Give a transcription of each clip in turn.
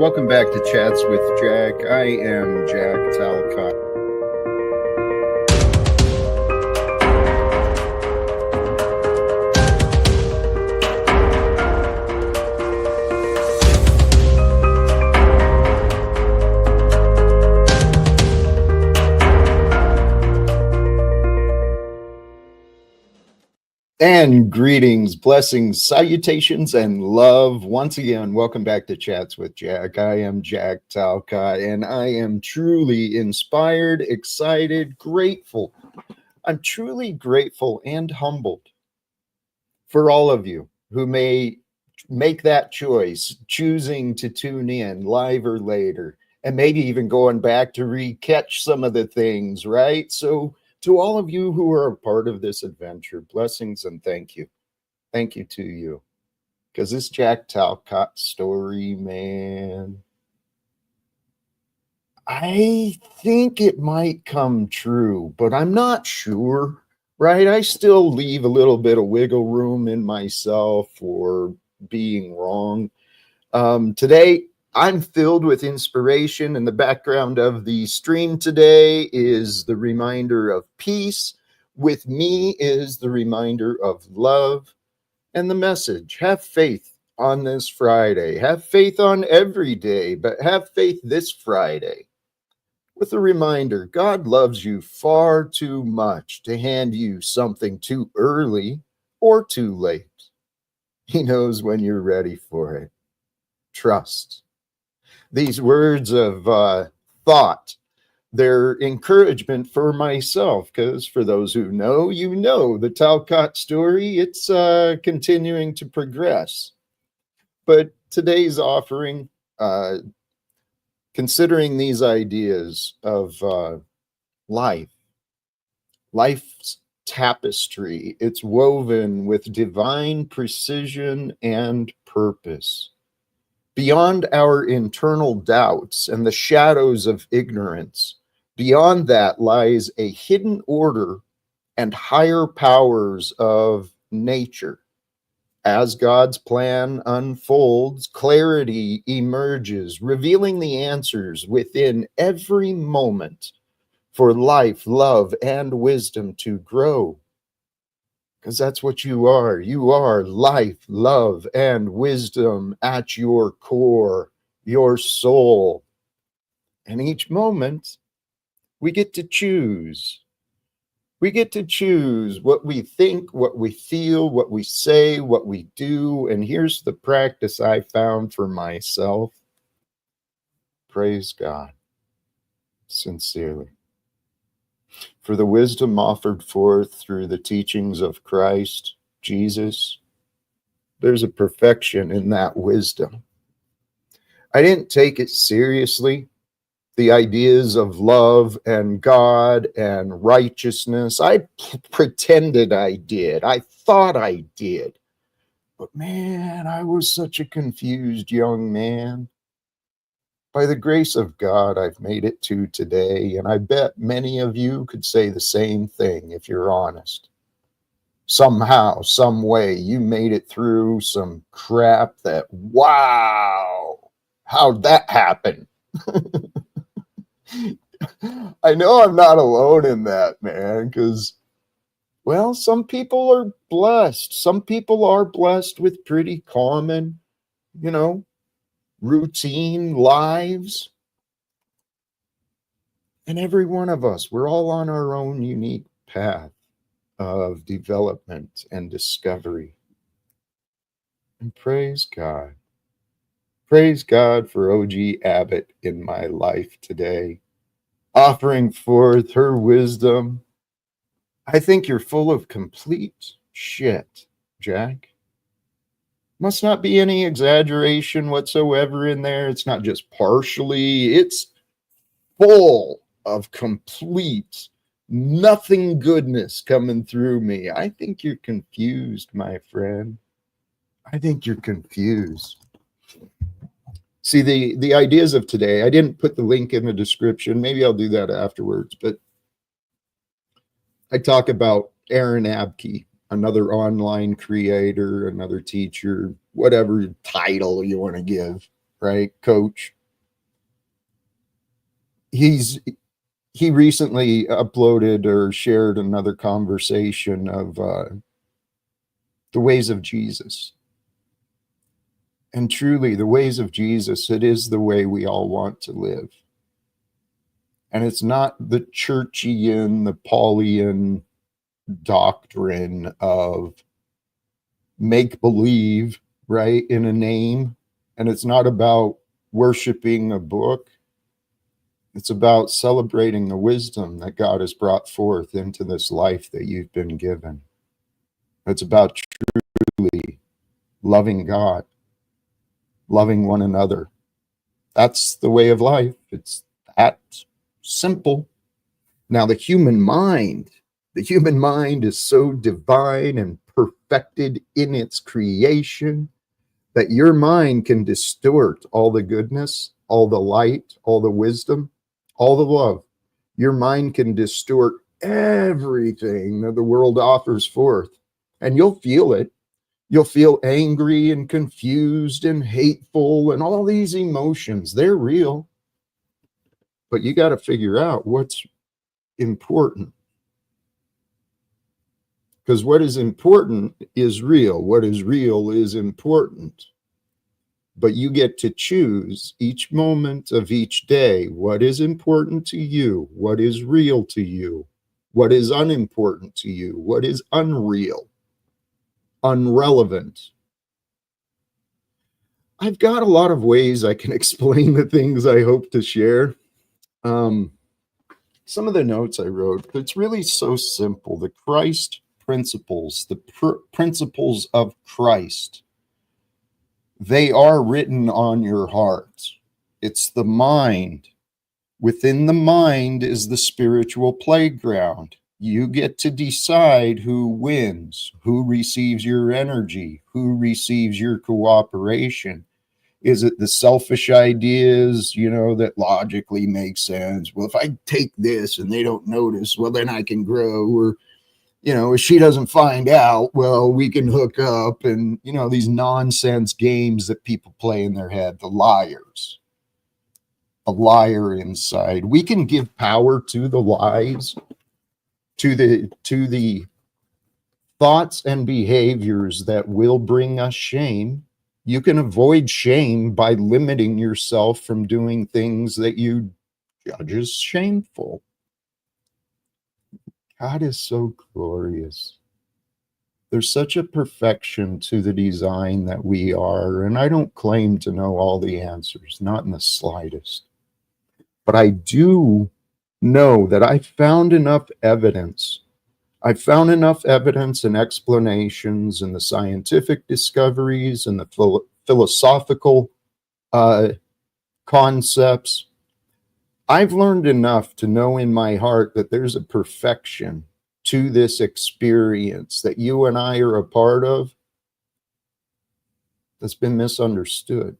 Welcome back to Chats with Jack. I am Jack Talcott. And greetings, blessings, salutations, and love. Once again, welcome back to Chats with Jack. I am Jack Talcott, and I am truly inspired, excited, grateful. I'm truly grateful and humbled for all of you who may make that choice, choosing to tune in live or later, and maybe even going back to re-catch some of the things, right? So to all of you who are a part of this adventure, blessings and thank you. Thank you to you. Because this Jack Talcott story, man, I think it might come true, but I'm not sure, right? I still leave a little bit of wiggle room in myself for being wrong. Today, I'm filled with inspiration, and the background of the stream today is the reminder of peace. With me is the reminder of love and the message. Have faith on this Friday. Have faith on every day, but have faith this Friday with a reminder God loves you far too much to hand you something too early or too late. He knows when you're ready for it. Trust. These words of thought, they're encouragement for myself, because for those who know, you know the Talcott story, it's continuing to progress. But today's offering, considering these ideas of life's tapestry, it's woven with divine precision and purpose. Beyond our internal doubts and the shadows of ignorance, beyond that lies a hidden order and higher powers of nature. As God's plan unfolds, clarity emerges, revealing the answers within every moment for life, love, and wisdom to grow. Because that's what you are. You are life, love, and wisdom at your core, your soul. And each moment, we get to choose. We get to choose what we think, what we feel, what we say, what we do. And here's the practice I found for myself. Praise God, sincerely, for the wisdom offered forth through the teachings of Christ, Jesus. There's a perfection in that wisdom. I didn't take it seriously. The ideas of love and God and righteousness, I pretended I did. I thought I did. But man, I was such a confused young man. By the grace of God, I've made it to today, and I bet many of you could say the same thing if you're honest. Somehow, some way, you made it through some crap that, wow, how'd that happen? I know I'm not alone in that, man, because, well, some people are blessed. Some people are blessed with pretty common, routine lives. And every one of us, we're all on our own unique path of development and discovery. And praise God. Praise God for O.G. Abbott in my life today, offering forth her wisdom. I think you're full of complete shit, Jack. Must not be any exaggeration whatsoever in there. It's not just partially. It's full of complete nothing goodness coming through me. I think you're confused, my friend. I think you're confused. See, the ideas of today, I didn't put the link in the description. Maybe I'll do that afterwards. But I talk about Aaron Abke, another online creator, another teacher, whatever title you want to give. right? Coach. He recently uploaded or shared another conversation of the ways of Jesus. And truly, the ways of Jesus, it is the way we all want to live. And it's not the churchian, the Paulian doctrine of make believe, right, in a name. And it's not about worshiping a book. It's about celebrating the wisdom that God has brought forth into this life that you've been given. It's about truly loving God, loving one another. That's the way of life. It's that simple. Now, the human mind is so divine and perfected in its creation that your mind can distort all the goodness, all the light, all the wisdom, all the love. Your mind can distort everything that the world offers forth, and you'll feel it. You'll feel angry and confused and hateful and all these emotions. They're real, but you got to figure out what's important. Because what is important is real. What is real is important. But you get to choose each moment of each day what is important to you, what is real to you, what is unimportant to you, what is unreal, unrelevant. I've got a lot of ways I can explain the things I hope to share. Some of the notes I wrote, it's really so simple. The Christ principles, the principles of Christ, they are written on your heart. It's the mind. Within the mind is the spiritual playground. You get to decide who wins, who receives your energy, who receives your cooperation. Is it the selfish ideas, that logically make sense? Well, if I take this and they don't notice, well, then I can grow. Or, if she doesn't find out, well, we can hook up. And, these nonsense games that people play in their head, the liars, a liar inside. We can give power to the lies, to the thoughts and behaviors that will bring us shame. You can avoid shame by limiting yourself from doing things that you judge as shameful. God is so glorious. There's such a perfection to the design that we are, and I don't claim to know all the answers, not in the slightest. But I do know that I found enough evidence. I found enough evidence and explanations and the scientific discoveries and the philosophical concepts. I've learned enough to know in my heart that there's a perfection to this experience that you and I are a part of that's been misunderstood.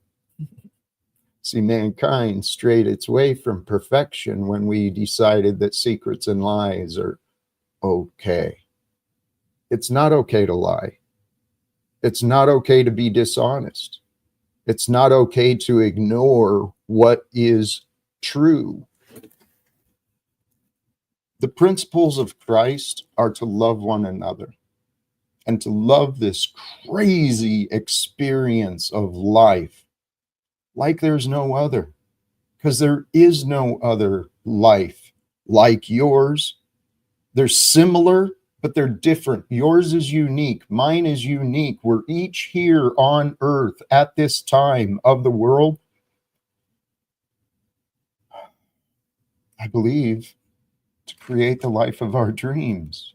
See, mankind strayed its way from perfection when we decided that secrets and lies are okay. It's not okay to lie. It's not okay to be dishonest. It's not okay to ignore what is true. The principles of Christ are to love one another and to love this crazy experience of life like there's no other, because there is no other life like yours. They're similar, but they're different. Yours is unique. Mine is unique. We're each here on earth at this time of the world, I believe, to create the life of our dreams.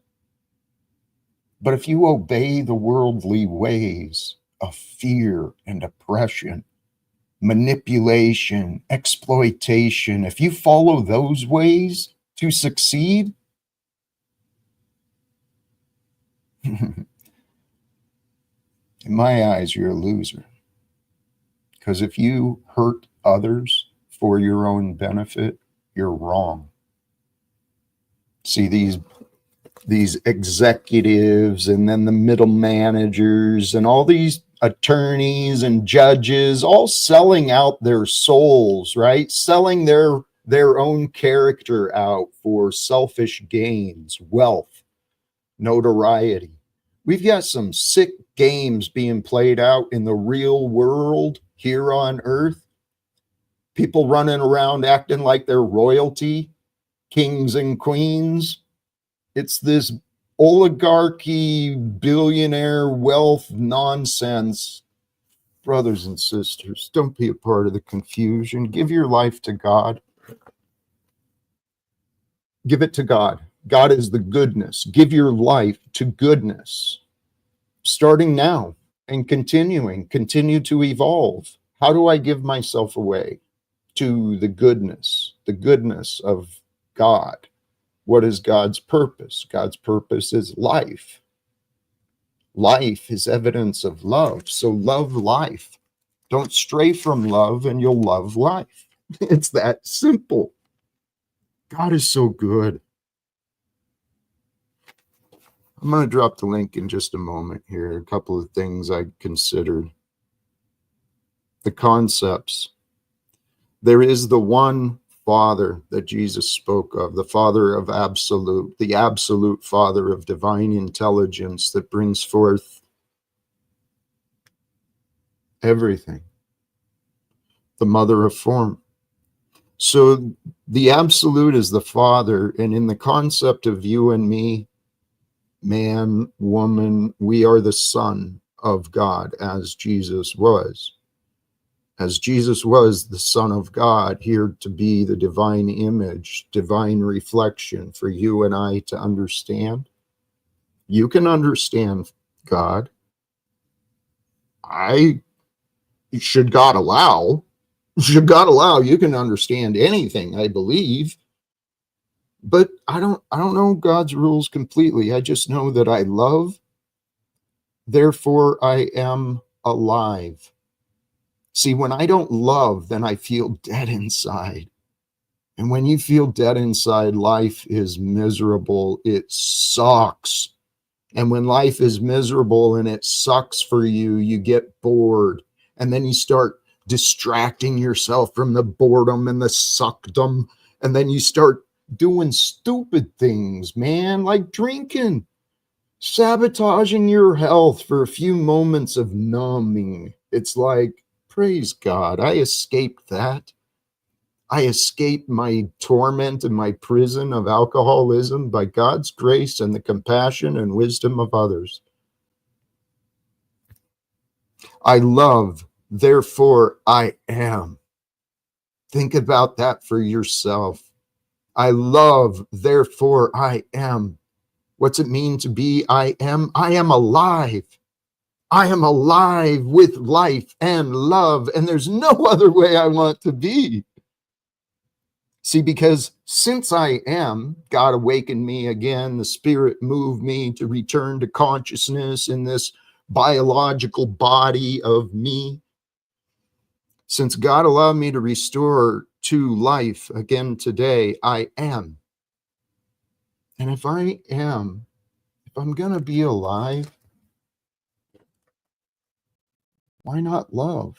But if you obey the worldly ways of fear and oppression, manipulation, exploitation, if you follow those ways to succeed, in my eyes, you're a loser. Because if you hurt others for your own benefit, you're wrong. See, these executives and then the middle managers and all these attorneys and judges, all selling out their souls, right? Selling their own character out for selfish gains, wealth, notoriety. We've got some sick games being played out in the real world here on earth. People running around acting like they're royalty, kings and queens. It's this oligarchy, billionaire wealth nonsense. Brothers and sisters, don't be a part of the confusion. Give your life to God. Give it to God. God is the goodness. Give your life to goodness. Starting now and continuing, continue to evolve. How do I give myself away to the goodness of God? What is God's purpose? God's purpose is life. Life is evidence of love. So love life. Don't stray from love and you'll love life. It's that simple. God is so good. I'm going to drop the link in just a moment here. A couple of things I considered. The concepts. There is the one Father that Jesus spoke of, the Father of absolute, the absolute Father of divine intelligence that brings forth everything. The Mother of form. So the absolute is the Father, and in the concept of you and me, man, woman, we are the Son of God, as Jesus was. As Jesus was the Son of God, here to be the divine image, divine reflection for you and I to understand. You can understand God. Should God allow, you can understand anything, I believe. But I don't know God's rules completely. I just know that I love, therefore I am alive. See, when I don't love, then I feel dead inside. And when you feel dead inside, life is miserable. It sucks. And when life is miserable and it sucks for you, you get bored. And then you start distracting yourself from the boredom and the suckdom. And then you start doing stupid things, man, like drinking, sabotaging your health for a few moments of numbing. It's like, praise God, I escaped that. I escaped my torment and my prison of alcoholism by God's grace and the compassion and wisdom of others. I love, therefore I am. Think about that for yourself. I love, therefore I am. What's it mean to be I am? I am alive. I am alive with life and love, and there's no other way I want to be. See, because since I am, God awakened me again, the Spirit moved me to return to consciousness in this biological body of me. Since God allowed me to restore to life again today, I am. And if I am, if I'm going to be alive, why not love?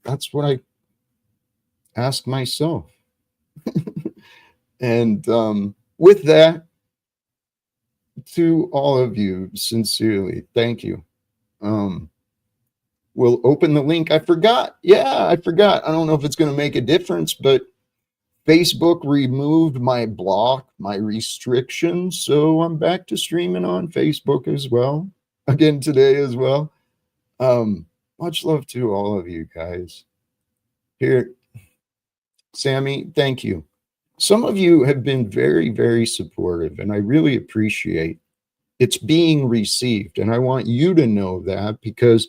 That's what I ask myself. And with that, to all of you, sincerely, thank you. We'll open the link. I forgot. Yeah, I forgot. I don't know if it's going to make a difference, but Facebook removed my block, my restrictions. So I'm back to streaming on Facebook as well. Again today as well. Much love to all of you guys. Here, Sammy, thank you. Some of you have been very, very supportive, and I really appreciate it's being received. And I want you to know that because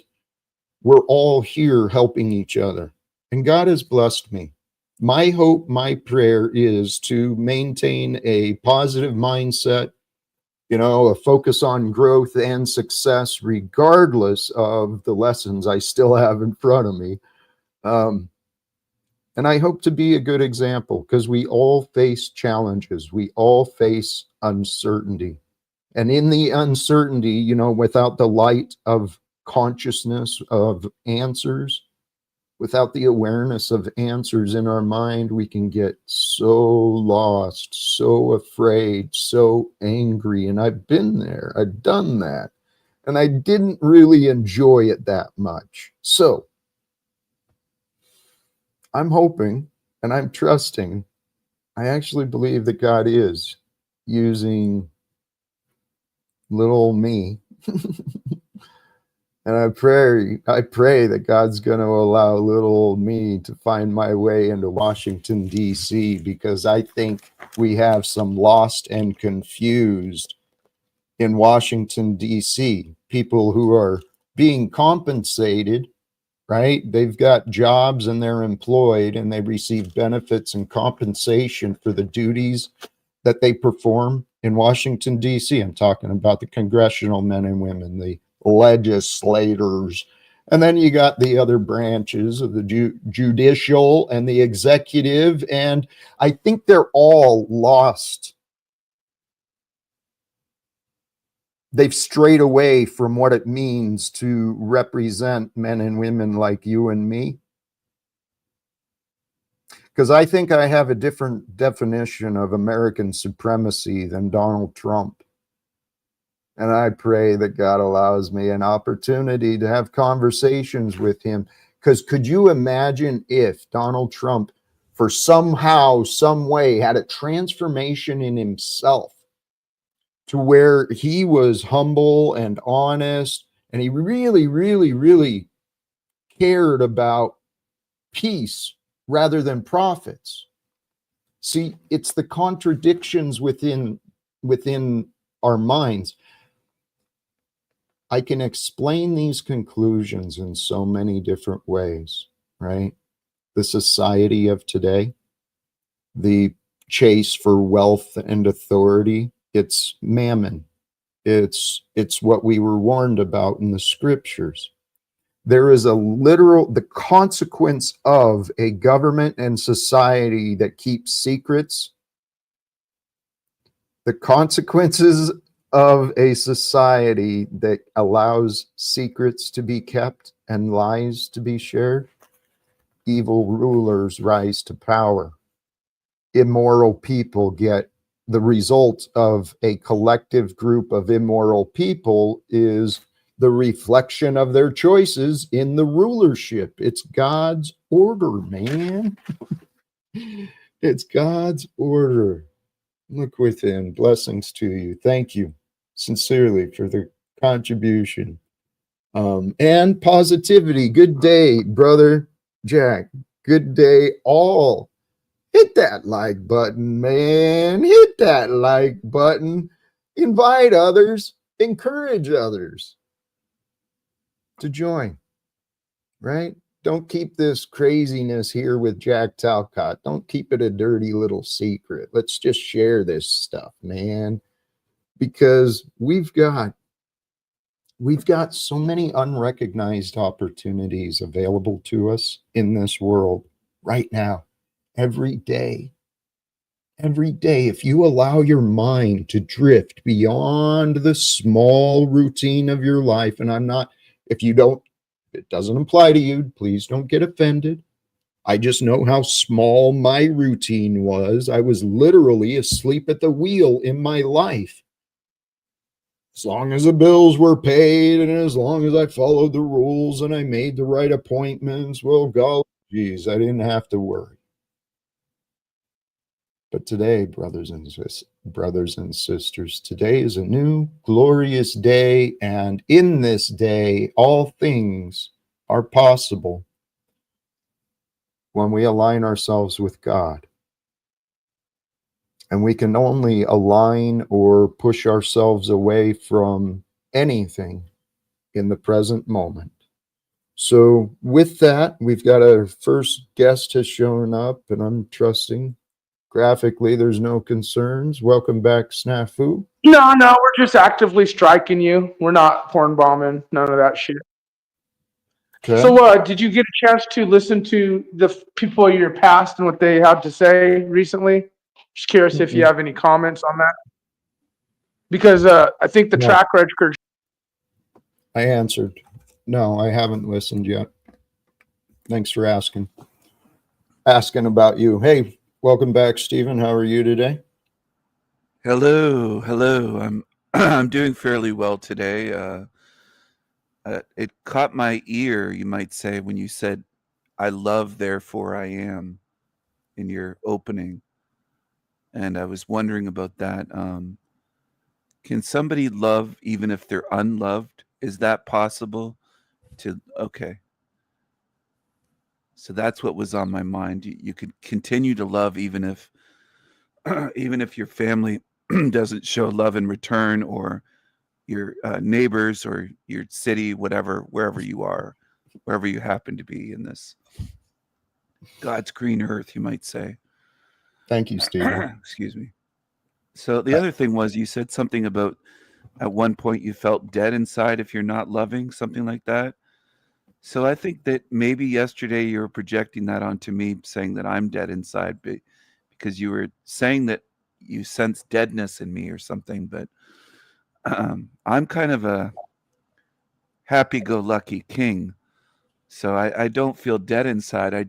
we're all here helping each other. And God has blessed me. My hope, my prayer is to maintain a positive mindset, a focus on growth and success, regardless of the lessons I still have in front of me. And I hope to be a good example because we all face challenges. We all face uncertainty. And in the uncertainty, you know, without the light of consciousness of answers, without the awareness of answers in our mind, we can get so lost, so afraid, so angry. And I've been there, I've done that. And I didn't really enjoy it that much. So I'm hoping and I'm trusting. I actually believe that God is using little me. And I pray that God's going to allow little old me to find my way into Washington, D.C., because I think we have some lost and confused in Washington, D.C. People who are being compensated, right? They've got jobs and they're employed and they receive benefits and compensation for the duties that they perform in Washington, D.C. I'm talking about the congressional men and women, the legislators. And then you got the other branches of the judicial and the executive. And I think they're all lost. They've strayed away from what it means to represent men and women like you and me. Because I think I have a different definition of American supremacy than Donald Trump. And I pray that God allows me an opportunity to have conversations with him. Because could you imagine if Donald Trump, for somehow, some way, had a transformation in himself to where he was humble and honest, and he really, really, really cared about peace rather than profits. See, it's the contradictions within our minds. I can explain these conclusions in so many different ways, right? The society of today, the chase for wealth and authority, it's mammon. It's what we were warned about in the scriptures. There is the consequence of a government and society that keeps secrets. The consequences of a society that allows secrets to be kept and lies to be shared. Evil rulers rise to power. Immoral people get the result of a collective group of immoral people is the reflection of their choices in the rulership. It's God's order, man. It's God's order. Look within. Blessings to you. Thank you sincerely for the contribution. And positivity. Good day, brother Jack. Good day, all. Hit that like button, man. Hit that like button. Invite others. Encourage others to join, right? Don't keep this craziness here with Jack Talcott. Don't keep it a dirty little secret. Let's just share this stuff, man, because we've got so many unrecognized opportunities available to us in this world right now, every day. Every day, if you allow your mind to drift beyond the small routine of your life, and if you don't, it doesn't apply to you, please don't get offended. I just know how small my routine was. I was literally asleep at the wheel in my life. As long as the bills were paid and as long as I followed the rules and I made the right appointments, well, golly, geez, I didn't have to worry. But today, brothers and sisters, today is a new glorious day, and in this day, all things are possible when we align ourselves with God. And we can only align or push ourselves away from anything in the present moment. So with that, we've got our first guest has shown up, and I'm trusting graphically there's no concerns. Welcome back, Snafu. No, we're just actively striking you. We're not porn bombing. None of that shit. Okay. So, did you get a chance to listen to the people of your past and what they had to say recently? Just curious if you have any comments on that. Because I think the No. track record. I answered. No, I haven't listened yet. Thanks for asking. Asking about you. Hey, welcome back, Stephen. How are you today? Hello, hello. I'm I'm doing fairly well today. It caught my ear, you might say, when you said, "I love, therefore I am," in your opening, and I was wondering about that. Can somebody love even if they're unloved? Is that possible? Okay, so that's what was on my mind. You could continue to love even if even if your family doesn't show love in return, or your neighbors or your city, whatever, wherever you are, wherever you happen to be in this God's green earth, you might say. Thank you, Stephen. Excuse me. So the other thing was, you said something about at one point you felt dead inside if you're not loving, something like that. So I think that maybe yesterday you were projecting that onto me, saying that I'm dead inside, because you were saying that you sense deadness in me or something. But I'm kind of a happy-go-lucky king. So I don't feel dead inside. I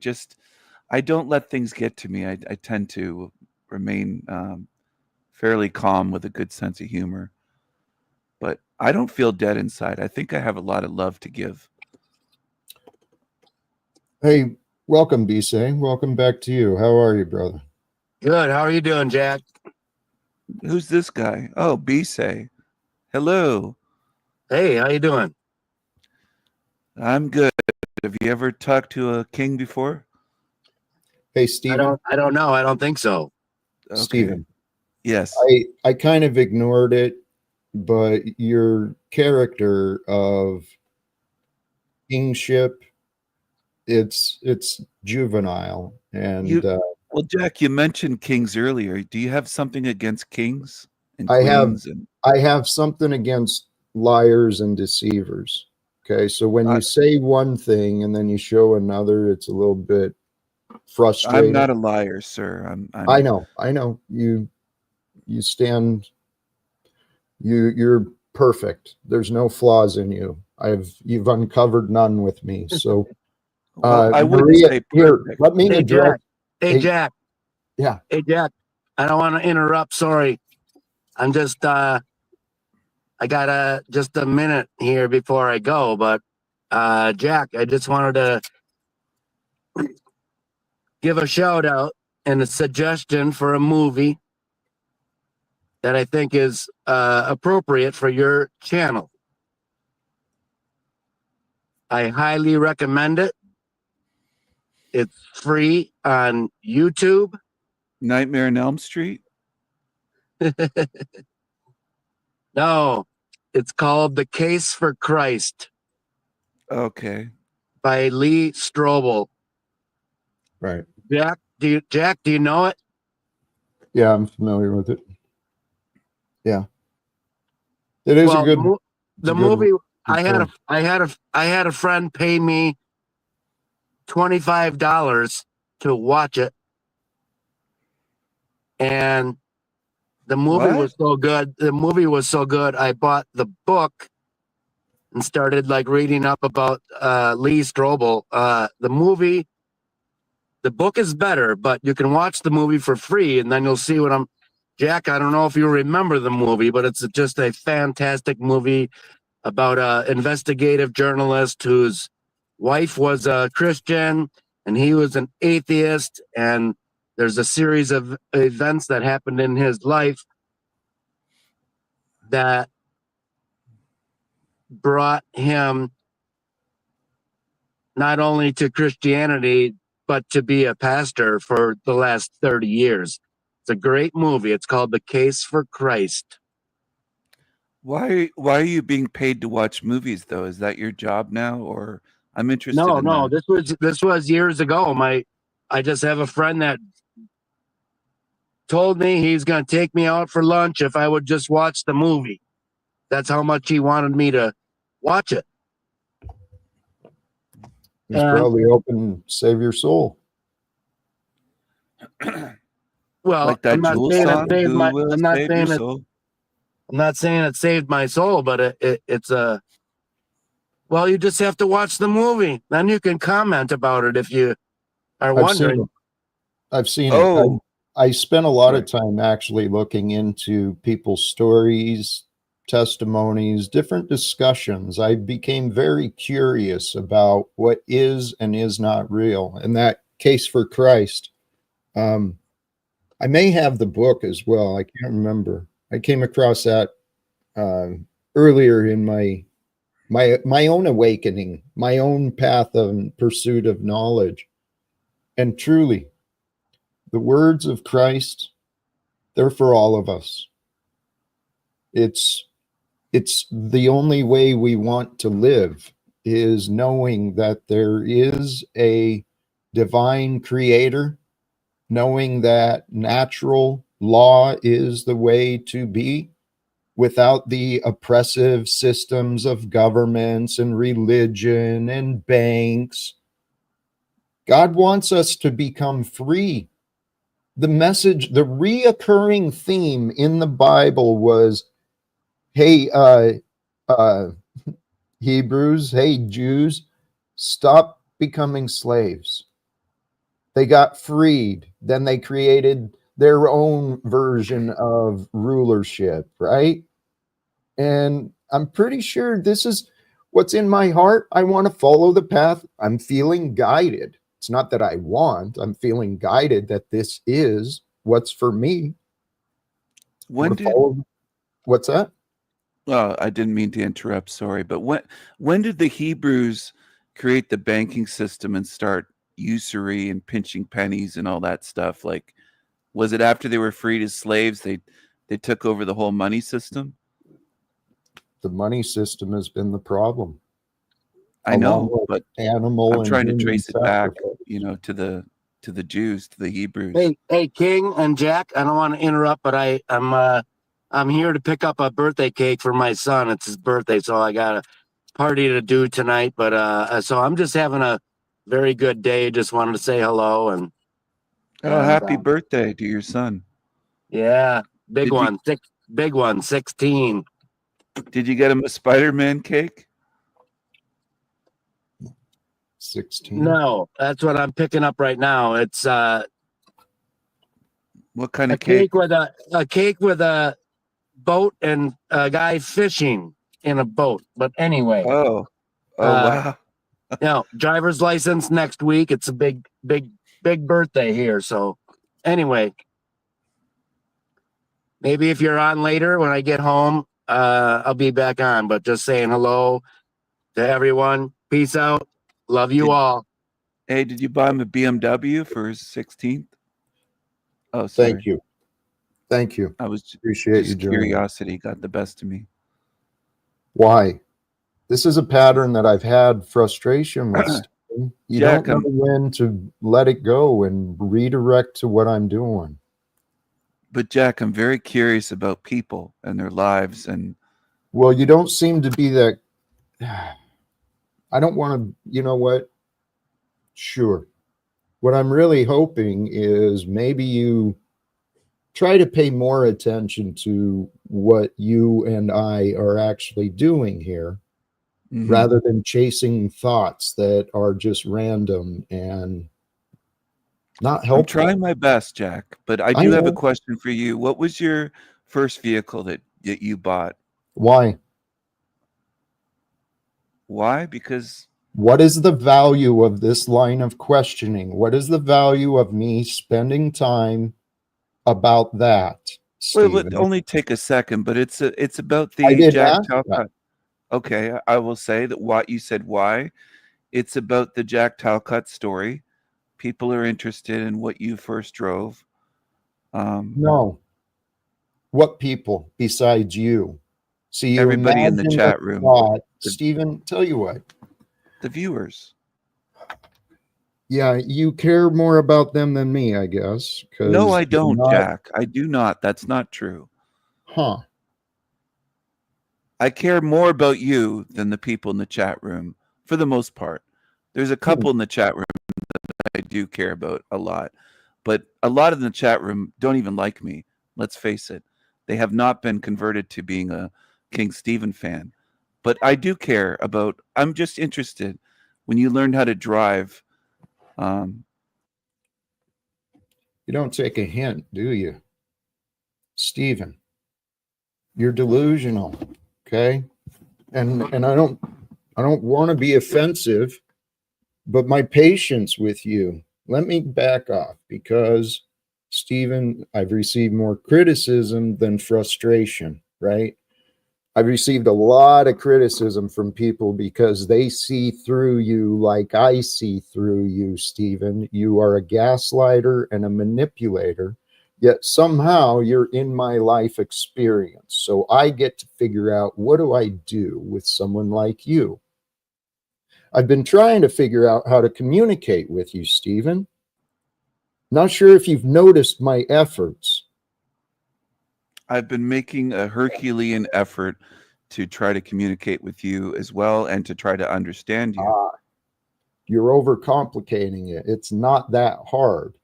don't let things get to me. I tend to remain fairly calm with a good sense of humor. But I don't feel dead inside. I think I have a lot of love to give. Hey, welcome, Bisay. Welcome back to you. How are you, brother? Good. How are you doing, Jack? Who's this guy? Oh, Bisay. Hello. Hey, how you doing? I'm good. Have you ever talked to a king before? Hey, Stephen. I don't know. I don't think so. Okay. Stephen. Yes. I kind of ignored it, but your character of kingship, it's juvenile, and Well, Jack, you mentioned kings earlier. Do you have something against kings and I have queens? I have something against liars and deceivers. Okay, so when you say one thing and then you show another, it's a little bit frustrating. I'm not a liar, sir. I know. You stand. You're perfect. There's no flaws in you. You've uncovered none with me. So, well, I wouldn't Maria, say here, perfect. let me Hey, address. Jack. Hey, Jack. Yeah. Hey, Jack. I don't want to interrupt. Sorry. I'm just I got just a minute here before I go, but Jack, I just wanted to give a shout out and a suggestion for a movie that I think is appropriate for your channel. I highly recommend it. It's free on YouTube. Nightmare on Elm Street? No, it's called The Case for Christ Okay. by Lee Strobel. Right. Jack, do you know it? Yeah, I'm familiar with it. Yeah. It is a good. The movie. I had a friend pay me $25 to watch it, and the movie was so good. The movie was so good. I bought the book and started like reading up about Lee Strobel. The book is better, but you can watch the movie for free, and then you'll see what I'm. Jack, I don't know if you remember the movie, but it's just a fantastic movie about an investigative journalist whose wife was a Christian and he was an atheist. And there's a series of events that happened in his life that brought him not only to Christianity, but to be a pastor for the last 30 years. It's a great movie. It's called The Case for Christ. Why are you being paid to watch movies though? Is that your job now, or I'm interested in No, that. this was years ago. I just have a friend that told me he's going to take me out for lunch if I would just watch the movie. That's how much he wanted me to watch it. He's probably hoping to save your soul. Well, Like that I'm not Jewel saying song, it saved "Who my. Will I'm not Save Your saying it. Soul"? I'm not saying it saved my soul, but it's a. Well, you just have to watch the movie. Then you can comment about it if you are I've seen wondering. it. I've seen it. Oh, I spent a lot sorry. of time actually looking into people's stories, testimonies, different discussions. I became very curious about what is and is not real. And that case for Christ, um, I may have the book as well. I can't remember. I came across that earlier in my own awakening, my own path of pursuit of knowledge. And truly, the words of Christ, they're for all of us. It's the only way we want to live, is knowing that there is a divine creator, knowing that natural law is the way to be without the oppressive systems of governments and religion and banks. God wants us to become free. The message, the reoccurring theme in the Bible was, hey, uh, Hebrews, hey, Jews, stop becoming slaves. They got freed. Then they created their own version of rulership, right? And I'm pretty sure this is what's in my heart. I want to follow the path. I'm feeling guided. It's not that I want, I'm feeling guided that this is what's for me. When did What's that? Well, I didn't mean to interrupt, sorry, but when did the Hebrews create the banking system and start usury and pinching pennies and all that stuff? Like, was it after they were freed as slaves they took over the whole money system? The money system has been the problem, I along know, with but animal I'm and trying to human trace it back, sacrifice. to the Jews, to the Hebrews. Hey, King and Jack. I don't want to interrupt, but I'm here to pick up a birthday cake for my son. It's his birthday, so I got a party to do tonight. But so I'm just having a very good day. Just wanted to say hello Oh, and happy birthday to your son. yeah, big Did you one, big one, 16. did you get him a Spider-Man cake? 16. No, that's what I'm picking up right now. It's What kind a of cake? cake with a boat and a guy fishing in a boat. But anyway, Oh, oh uh, wow. driver's license next week. It's a big birthday here. So anyway, maybe if you're on later when I get home, I'll be back on. But just saying hello to everyone. Peace out. Love you Did all. Hey, did you buy him a BMW for his 16th? Oh, Thank sorry. you. Thank you. I was Appreciate you just joining. curiosity got the best of me. Why? This is a pattern that I've had frustration with. Stephen. You Jack, don't know when to let it go and redirect to what I'm doing. But Jack, I'm very curious about people and their lives, and Well, you don't seem to be that. I don't want to, you know what? Sure. What I'm really hoping is maybe you try to pay more attention to what you and I are actually doing here, rather than chasing thoughts that are just random and not I'm helpful. trying my best, Jack. But I I do have a know. question for you. What was your first vehicle that you bought? Why? Why? Because What is the value of this line of questioning? What is the value of me spending time about that, well, it would Stephen? only take a second, but it's about I the didn't Jack ask that. Talcott. Okay, I will say that what you said. Why? It's about the Jack Talcott story. People are interested in what you first drove. No. What people besides you? So you Everybody in the imagine the chat room, thought, the, Stephen, tell you what, the viewers. yeah, you care more about them than me, I guess, No, because I you're don't, not, Jack. I do not. That's not true. huh? I care more about you than the people in the chat room for the most part. There's a Hmm. couple in the chat room I do care about a lot, but a lot in the chat room don't even like me. Let's face it. They have not been converted to being a King Stephen fan. But I do care about, I'm just interested. When you learned how to drive, You don't take a hint, do you? Stephen, you're delusional, okay? And I don't want to be offensive, but my patience with you, let me back off, because Stephen, I've received more criticism than frustration, right? I've received a lot of criticism from people because they see through you like I see through you, Stephen. You are a gaslighter and a manipulator, yet somehow you're in my life experience. So I get to figure out, what do I do with someone like you? I've been trying to figure out how to communicate with you, Stephen. Not sure if you've noticed my efforts. I've been making a Herculean effort to try to communicate with you as well and to try to understand you. You're overcomplicating it. It's not that hard.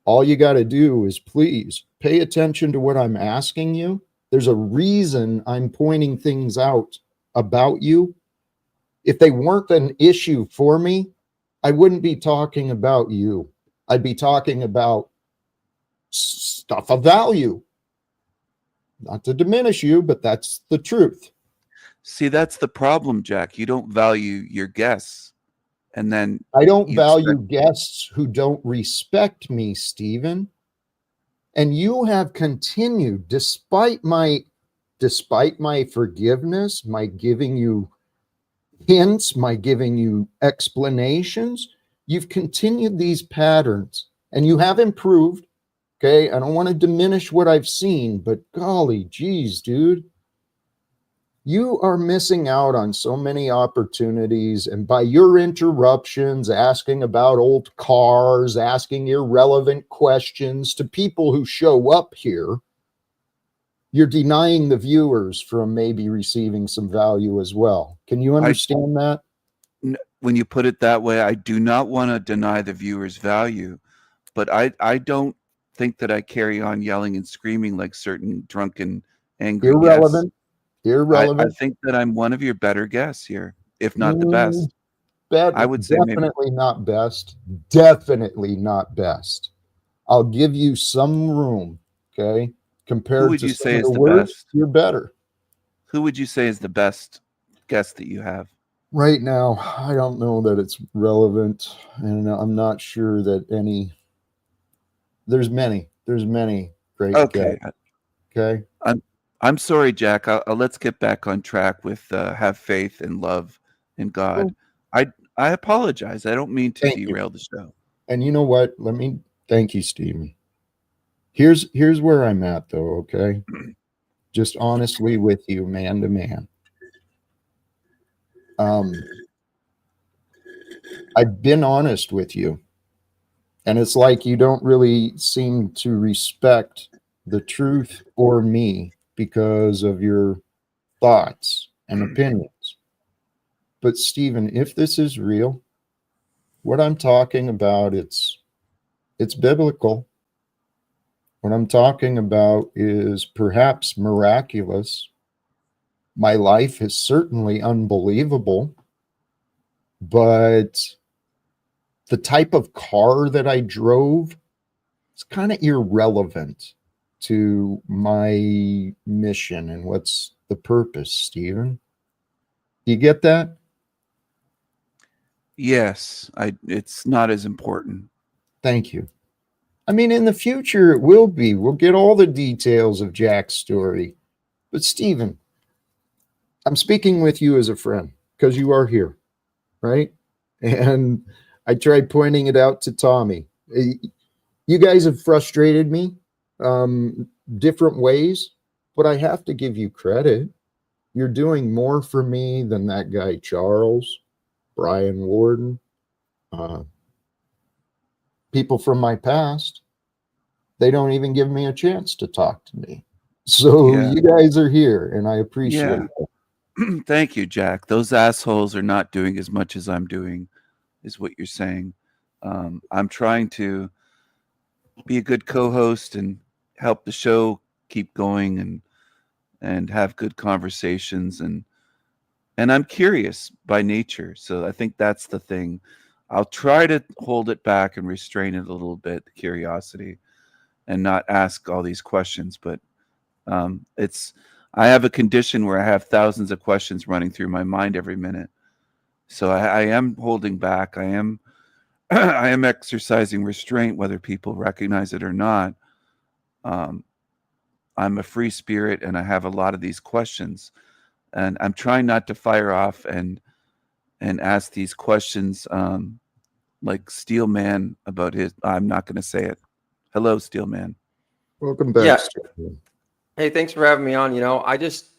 All you got to do is please pay attention to what I'm asking you. There's a reason I'm pointing things out about you. If they weren't an issue for me, I wouldn't be talking about you. I'd be talking about stuff of value. Not to diminish you, but that's the truth. See, that's the problem, Jack. You don't value your guests. And then I don't you value expect- guests who don't respect me, Stephen. And you have continued, despite my forgiveness, my giving you hints, my giving you explanations, you've continued these patterns and you have improved. Okay. I don't want to diminish what I've seen, but golly geez, dude, you are missing out on so many opportunities. And by your interruptions, asking about old cars, asking irrelevant questions to people who show up here, you're denying the viewers from maybe receiving some value as well. Can you understand that? When you put it that way, I do not want to deny the viewers value, but I don't think that I carry on yelling and screaming like certain drunken, angry guests. I think that I'm one of your better guests here, if not the best. I would say definitely not best. Definitely not best. I'll give you some room, okay? Compared who would to you some say of is the the worst, best? you're better. Who would you say is the best guest that you have? Right now, I don't know that it's relevant, and I'm not sure that any. There's many great Okay. guests. Okay. I'm sorry, Jack. Let's get back on track with have faith and love in God. I apologize. I don't mean to Thank you. derail the show. And you know what? Thank you, Stephen. Here's where I'm at, though. Okay, just honestly with you, man to man. I've been honest with you, and it's like you don't really seem to respect the truth or me because of your thoughts and opinions. But Stephen, if this is real, what I'm talking about, it's biblical. What I'm talking about is perhaps miraculous. My life is certainly unbelievable, but the type of car that I drove, it's kind of irrelevant to my mission and what's the purpose, Stephen. Do you get that? Yes, it's not as important. Thank you. I mean, in the future, it will be. We'll get all the details of Jack's story. But Stephen, I'm speaking with you as a friend because you are here, right? And I tried pointing it out to Tommy. You guys have frustrated me different ways, but I have to give you credit. You're doing more for me than that guy Charles, Brian Warden, people from my past. They don't even give me a chance to talk to me. So Yeah. you guys are here, and I appreciate it. Thank you, Jack. Those assholes are not doing as much as I'm doing, is what you're saying. I'm trying to be a good co-host and help the show keep going and have good conversations, and I'm curious by nature. So I think that's the thing. I'll try to hold it back and restrain it a little bit, the curiosity, and not ask all these questions. But I have a condition where I have thousands of questions running through my mind every minute. So I am holding back. I am I am exercising restraint, whether people recognize it or not. Um, I'm a free spirit, and I have a lot of these questions, and I'm trying not to fire off and ask these questions, like Steel Man about his. I'm not going to say it. Hello, Steel Man. Welcome back, Yeah. Stephen. Hey, thanks for having me on. I just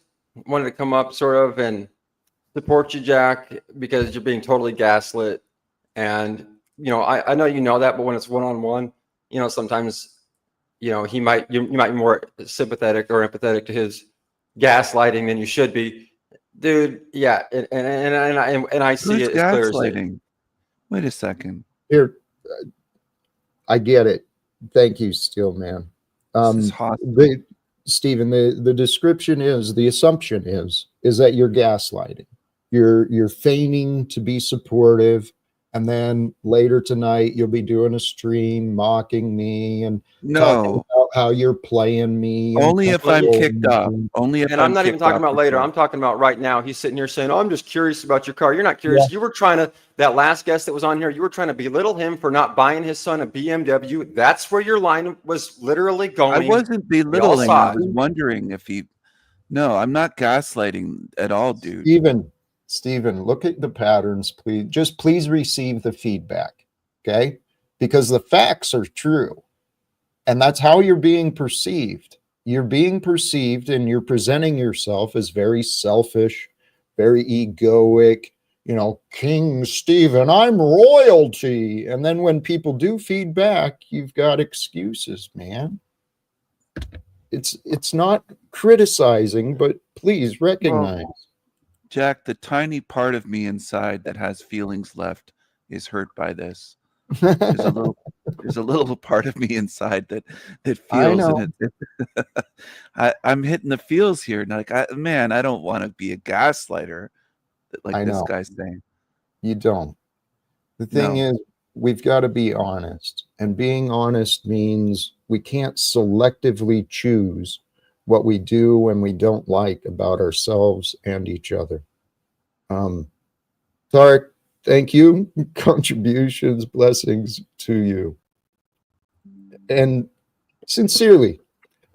wanted to come up sort of and support you, Jack, because you're being totally gaslit. And, I know you know that, but when it's one-on-one, sometimes, you might be more sympathetic or empathetic to his gaslighting than you should be. Dude, yeah. And I see Who's it as clear as day. gaslighting? Wait a second. Here, I get it. Thank you, Steel Man. This is hostile. Stephen, the description is, the assumption is that you're gaslighting. You're feigning to be supportive, and then later tonight you'll be doing a stream mocking me and talking No, about how you're playing me. and only if I'm controlling kicked off. me. Only if And I'm not even kicked talking off about the later. show. I'm talking about right now. He's sitting here saying, "Oh, I'm just curious about your car." You're not curious. Yeah. You were trying to, that last guest that was on here, you were trying to belittle him for not buying his son a BMW. That's where your line was literally going. I wasn't belittling. saw I was wondering if he. No, I'm not gaslighting at all, dude. Stephen, look at the patterns, please. Just please receive the feedback, okay? Because the facts are true. And that's how you're being perceived. You're being perceived and you're presenting yourself as very selfish, very egoic, King Stephen, I'm royalty. And then when people do feedback, you've got excuses, man. It's not criticizing, but please recognize. Jack, the tiny part of me inside that has feelings left is hurt by this. There's a little part of me inside that feels, and I'm hitting the feels here. Like, I don't want to be a gaslighter, like this guy's saying. You don't. The thing is, we've got to be honest, and being honest means we can't selectively choose what we do and we don't like about ourselves and each other. Tarek, thank you. Contributions, blessings to you. And sincerely,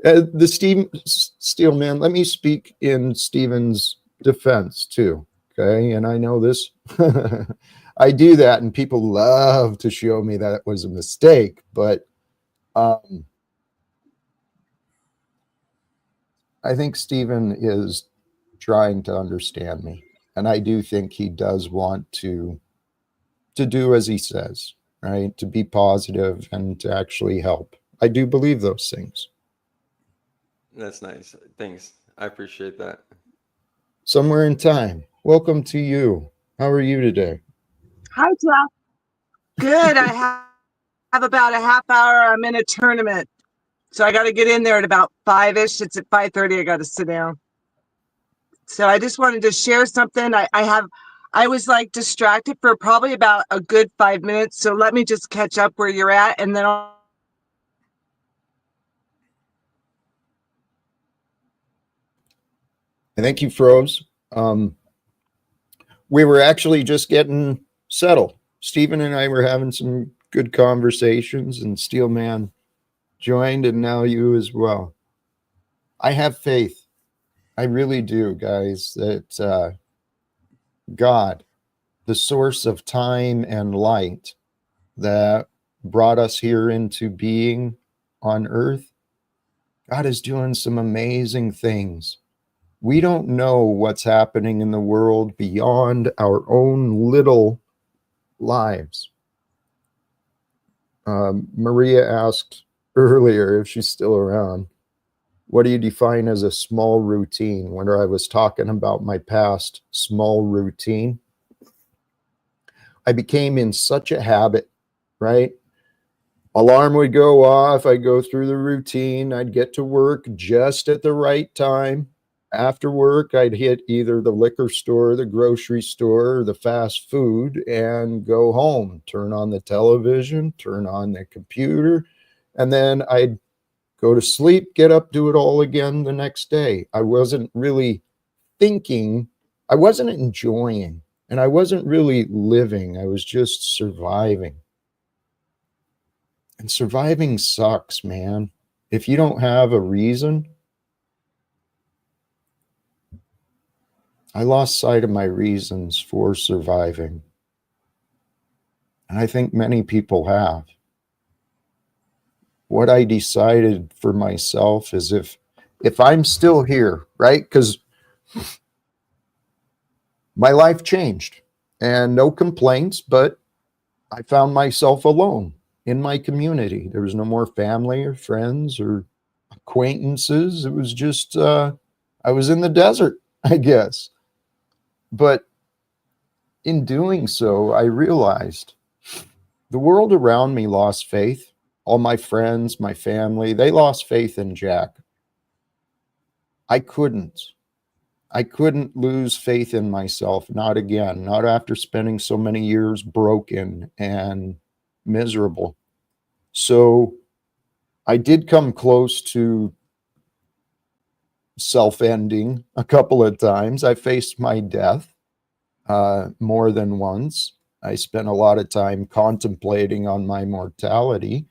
the Steel Man, let me speak in Stephen's defense too. Okay. And I know this, I do that, and people love to show me that it was a mistake, but I think Stephen is trying to understand me, and I do think he does want to do as he says, right? To be positive and to actually help. I do believe those things. That's nice. Thanks. I appreciate that. Somewhere in time. Welcome to you. How are you today? Hi, Jeff. Good. I have about a half hour. I'm in a tournament. So I got to get in there at about 5-ish. It's at 5:30. I got to sit down. So I just wanted to share something. I was like distracted for probably about a good 5 minutes. So let me just catch up where you're at, and then I think you froze. We were actually just getting settled. Stephen and I were having some good conversations, and Steel Man joined, and now you as well. I have faith. I really do, guys, that God, the source of time and light that brought us here into being on earth, God is doing some amazing things. We don't know what's happening in the world beyond our own little lives. Maria asked earlier, if she's still around, what do you define as a small routine? When I was talking about my past small routine, I became in such a habit, right? Alarm would go off. I'd go through the routine. I'd get to work just at the right time. After work, I'd hit either the liquor store, the grocery store, or the fast food and go home, turn on the television, turn on the computer, and then I'd go to sleep, get up, do it all again the next day. I wasn't really thinking, I wasn't enjoying, and I wasn't really living. I was just surviving. And surviving sucks, man. If you don't have a reason, I lost sight of my reasons for surviving. And I think many people have. What I decided for myself is if I'm still here, right? Because my life changed and no complaints, but I found myself alone in my community. There was no more family or friends or acquaintances. It was just, I was in the desert, I guess. But in doing so, I realized the world around me lost faith. All my friends, my family, they lost faith in Jack. I couldn't lose faith in myself, not again, not after spending so many years broken and miserable. So I did come close to self-ending a couple of times. I faced my death more than once. I spent a lot of time contemplating on my mortality.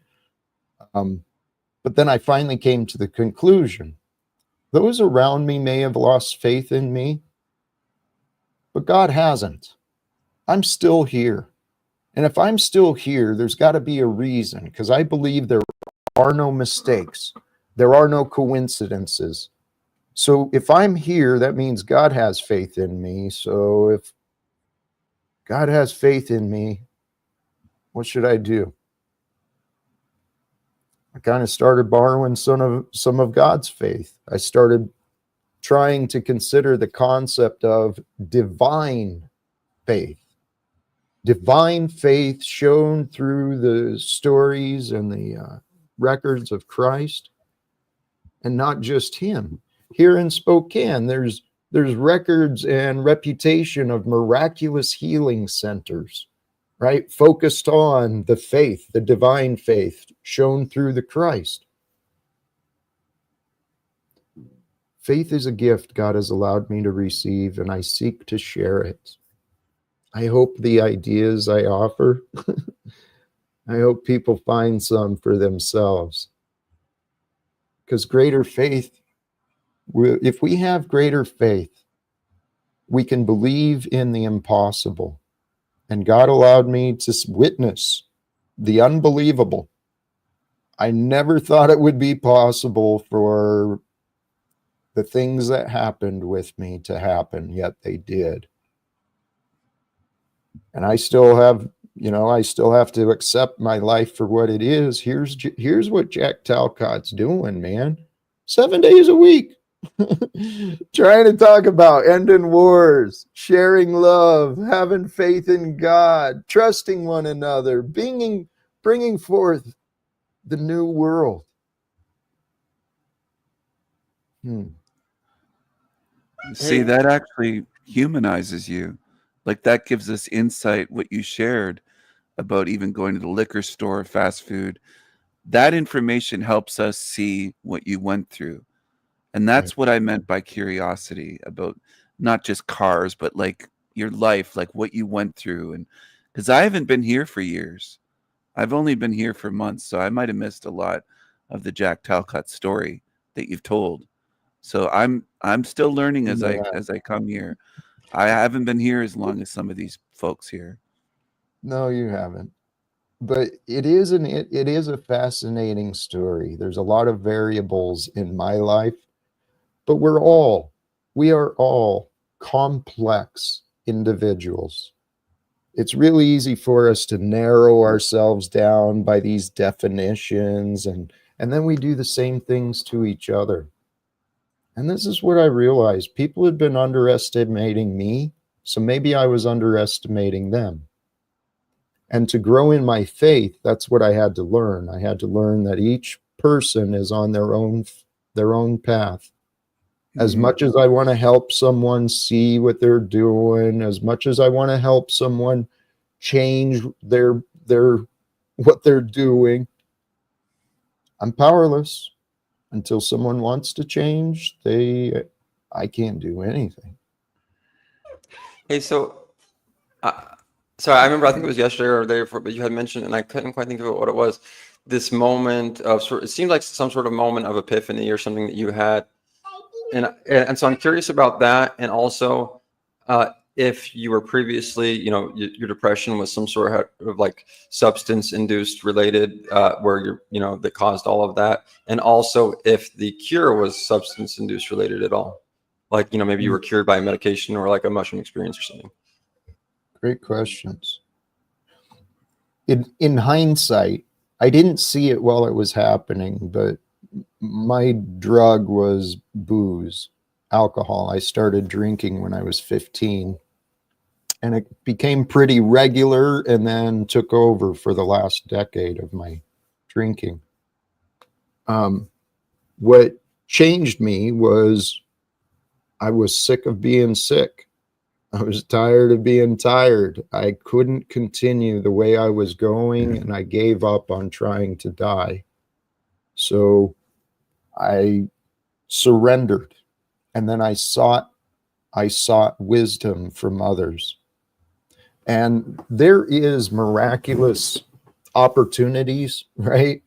But then I finally came to the conclusion. Those around me may have lost faith in me, but God hasn't. I'm still here. And if I'm still here, there's got to be a reason, because I believe there are no mistakes. There are no coincidences. So if I'm here, that means God has faith in me. So if God has faith in me, what should I do? I kind of started borrowing some of God's faith. I started trying to consider the concept of divine faith. Divine faith shown through the stories and the records of Christ, and not just him. Here in Spokane, there's records and reputation of miraculous healing centers, right? Focused on the faith, the divine faith shown through the Christ. Faith is a gift God has allowed me to receive, and I seek to share it. I hope the ideas I offer, I hope people find some for themselves. Because greater faith, if we have greater faith, we can believe in the impossible. And God allowed me to witness the unbelievable. I never thought it would be possible for the things that happened with me to happen, yet they did. And I still have, I still have to accept my life for what it is. Here's what Jack Talcott's doing, man. 7 days a week. Trying to talk about ending wars, sharing love, having faith in God, trusting one another, bringing forth the new world. See, that actually humanizes you. Like that gives us insight, what you shared about even going to the liquor store, fast food. That information helps us see what you went through. And that's what I meant by curiosity about not just cars, but like your life, like what you went through. And because I haven't been here for years, I've only been here for months. So I might have missed a lot of the Jack Talcott story that you've told. So I'm still learning as I come here. I haven't been here as long as some of these folks here. No, you haven't. But it is a fascinating story. There's a lot of variables in my life, but we are all complex individuals. It's really easy for us to narrow ourselves down by these definitions, and then we do the same things to each other. And this is what I realized. People had been underestimating me, so maybe I was underestimating them. And to grow in my faith, that's what I had to learn. I had to learn that each person is on their own path. As much as I want to help someone see what they're doing, as much as I want to help someone change their what they're doing, I'm powerless. Until someone wants to change, I can't do anything. Hey, so I remember, I think it was yesterday or the day before, but you had mentioned, and I couldn't quite think of what it was, this moment of it seemed like some sort of moment of epiphany or something that you had. And so I'm curious about that. And also, if you were previously, your depression was some sort of like substance induced related, where that caused all of that. And also if the cure was substance induced related at all, like, maybe you were cured by a medication or like a mushroom experience or something. Great questions. In hindsight, I didn't see it while it was happening, but my drug was booze, alcohol. I started drinking when I was 15, and it became pretty regular and then took over for the last decade of my drinking. What changed me was I was sick of being sick. I was tired of being tired. I couldn't continue the way I was going, and I gave up on trying to die. So I surrendered, and then I sought wisdom from others. And there is miraculous opportunities, right?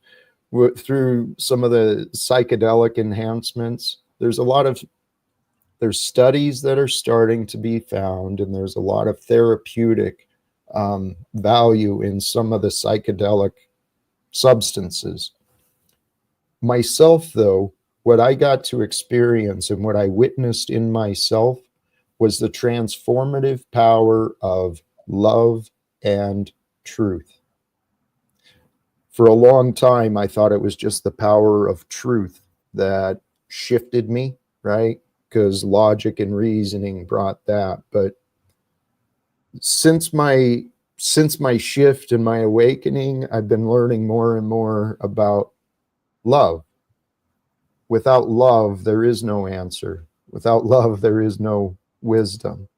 Through some of the psychedelic enhancements. There's studies that are starting to be found, and there's a lot of therapeutic value in some of the psychedelic substances. Myself, though, what I got to experience and what I witnessed in myself was the transformative power of love and truth. For a long time, I thought it was just the power of truth that shifted me, right? Because logic and reasoning brought that. But since my shift and my awakening, I've been learning more and more about love. Without love, there is no answer. Without love, there is no wisdom.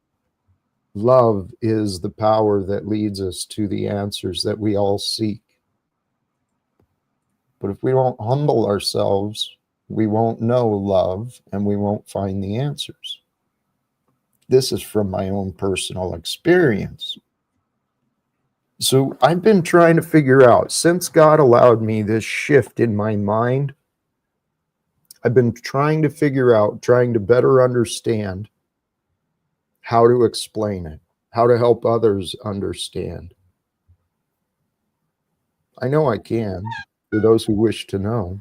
Love is the power that leads us to the answers that we all seek. But if we don't humble ourselves, we won't know love and we won't find the answers. This is from my own personal experience. So I've been trying to figure out, since God allowed me this shift in my mind, I've been trying to figure out, trying to better understand how to explain it, how to help others understand. I know I can, for those who wish to know.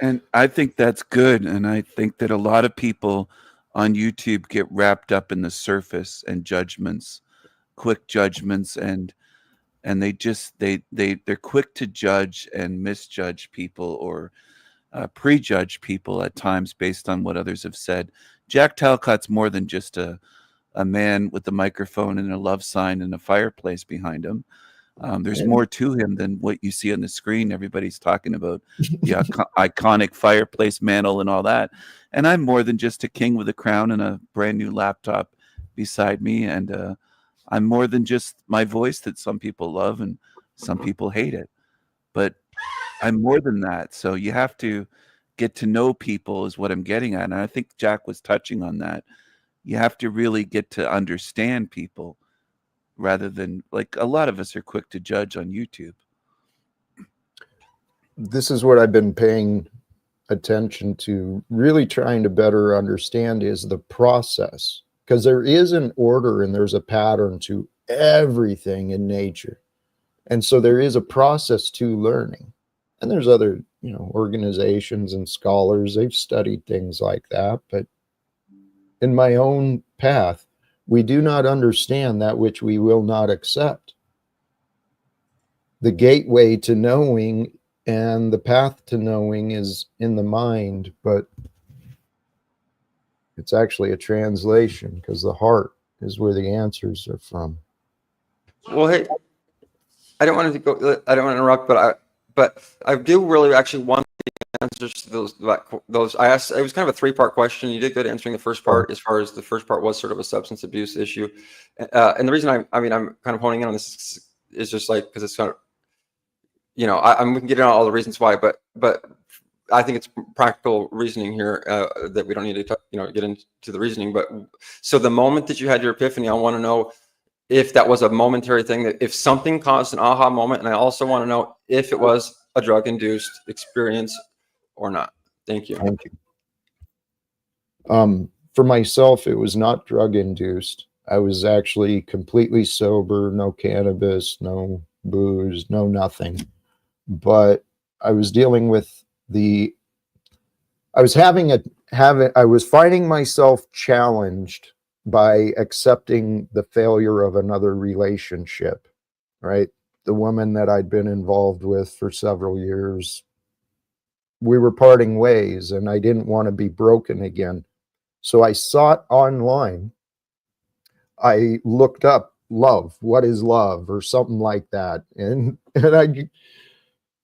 And I think that's good. And I think that a lot of people on YouTube get wrapped up in the surface and judgments, quick judgments, and they're quick to judge and misjudge people or prejudge people at times based on what others have said. Jack Talcott's more than just a man with a microphone and a love sign and a fireplace behind him. There's more to him than what you see on the screen. Everybody's talking about the iconic fireplace mantle and all that. And I'm more than just a king with a crown and a brand new laptop beside me. And I'm more than just my voice that some people love and some people hate it. But I'm more than that. So you have to get to know people is what I'm getting at. And I think Jack was touching on that. You have to really get to understand people rather than, like, a lot of us are quick to judge on YouTube. This is what I've been paying attention to, really trying to better understand, is the process. Because there is an order and there's a pattern to everything in nature. And so there is a process to learning. And there's other, organizations and scholars, they've studied things like that. But in my own path, we do not understand that which we will not accept. The gateway to knowing and the path to knowing is in the mind, but it's actually a translation, because the heart is where the answers are from. Well, hey, I don't want to go. I don't want to interrupt, but I do really actually want the answers to those. I asked. It was kind of a 3-part question. You did good answering the first part, as far as the first part was sort of a substance abuse issue, and the reason I'm kind of honing in on this is just like because it's kind of, we can get into all the reasons why, but I think it's practical reasoning here that we don't need to get into the reasoning. But so the moment that you had your epiphany, I want to know if that was a momentary thing, that if something caused an aha moment, and I also want to know if it was a drug-induced experience or not. Thank you. Thank you. For myself, it was not drug-induced. I was actually completely sober, no cannabis, no booze, no nothing. But I was dealing with I was finding myself challenged by accepting the failure of another relationship, right? The woman that I'd been involved with for several years, we were parting ways, and I didn't want to be broken again. So I sought online. I looked up love, what is love, or something like that. And I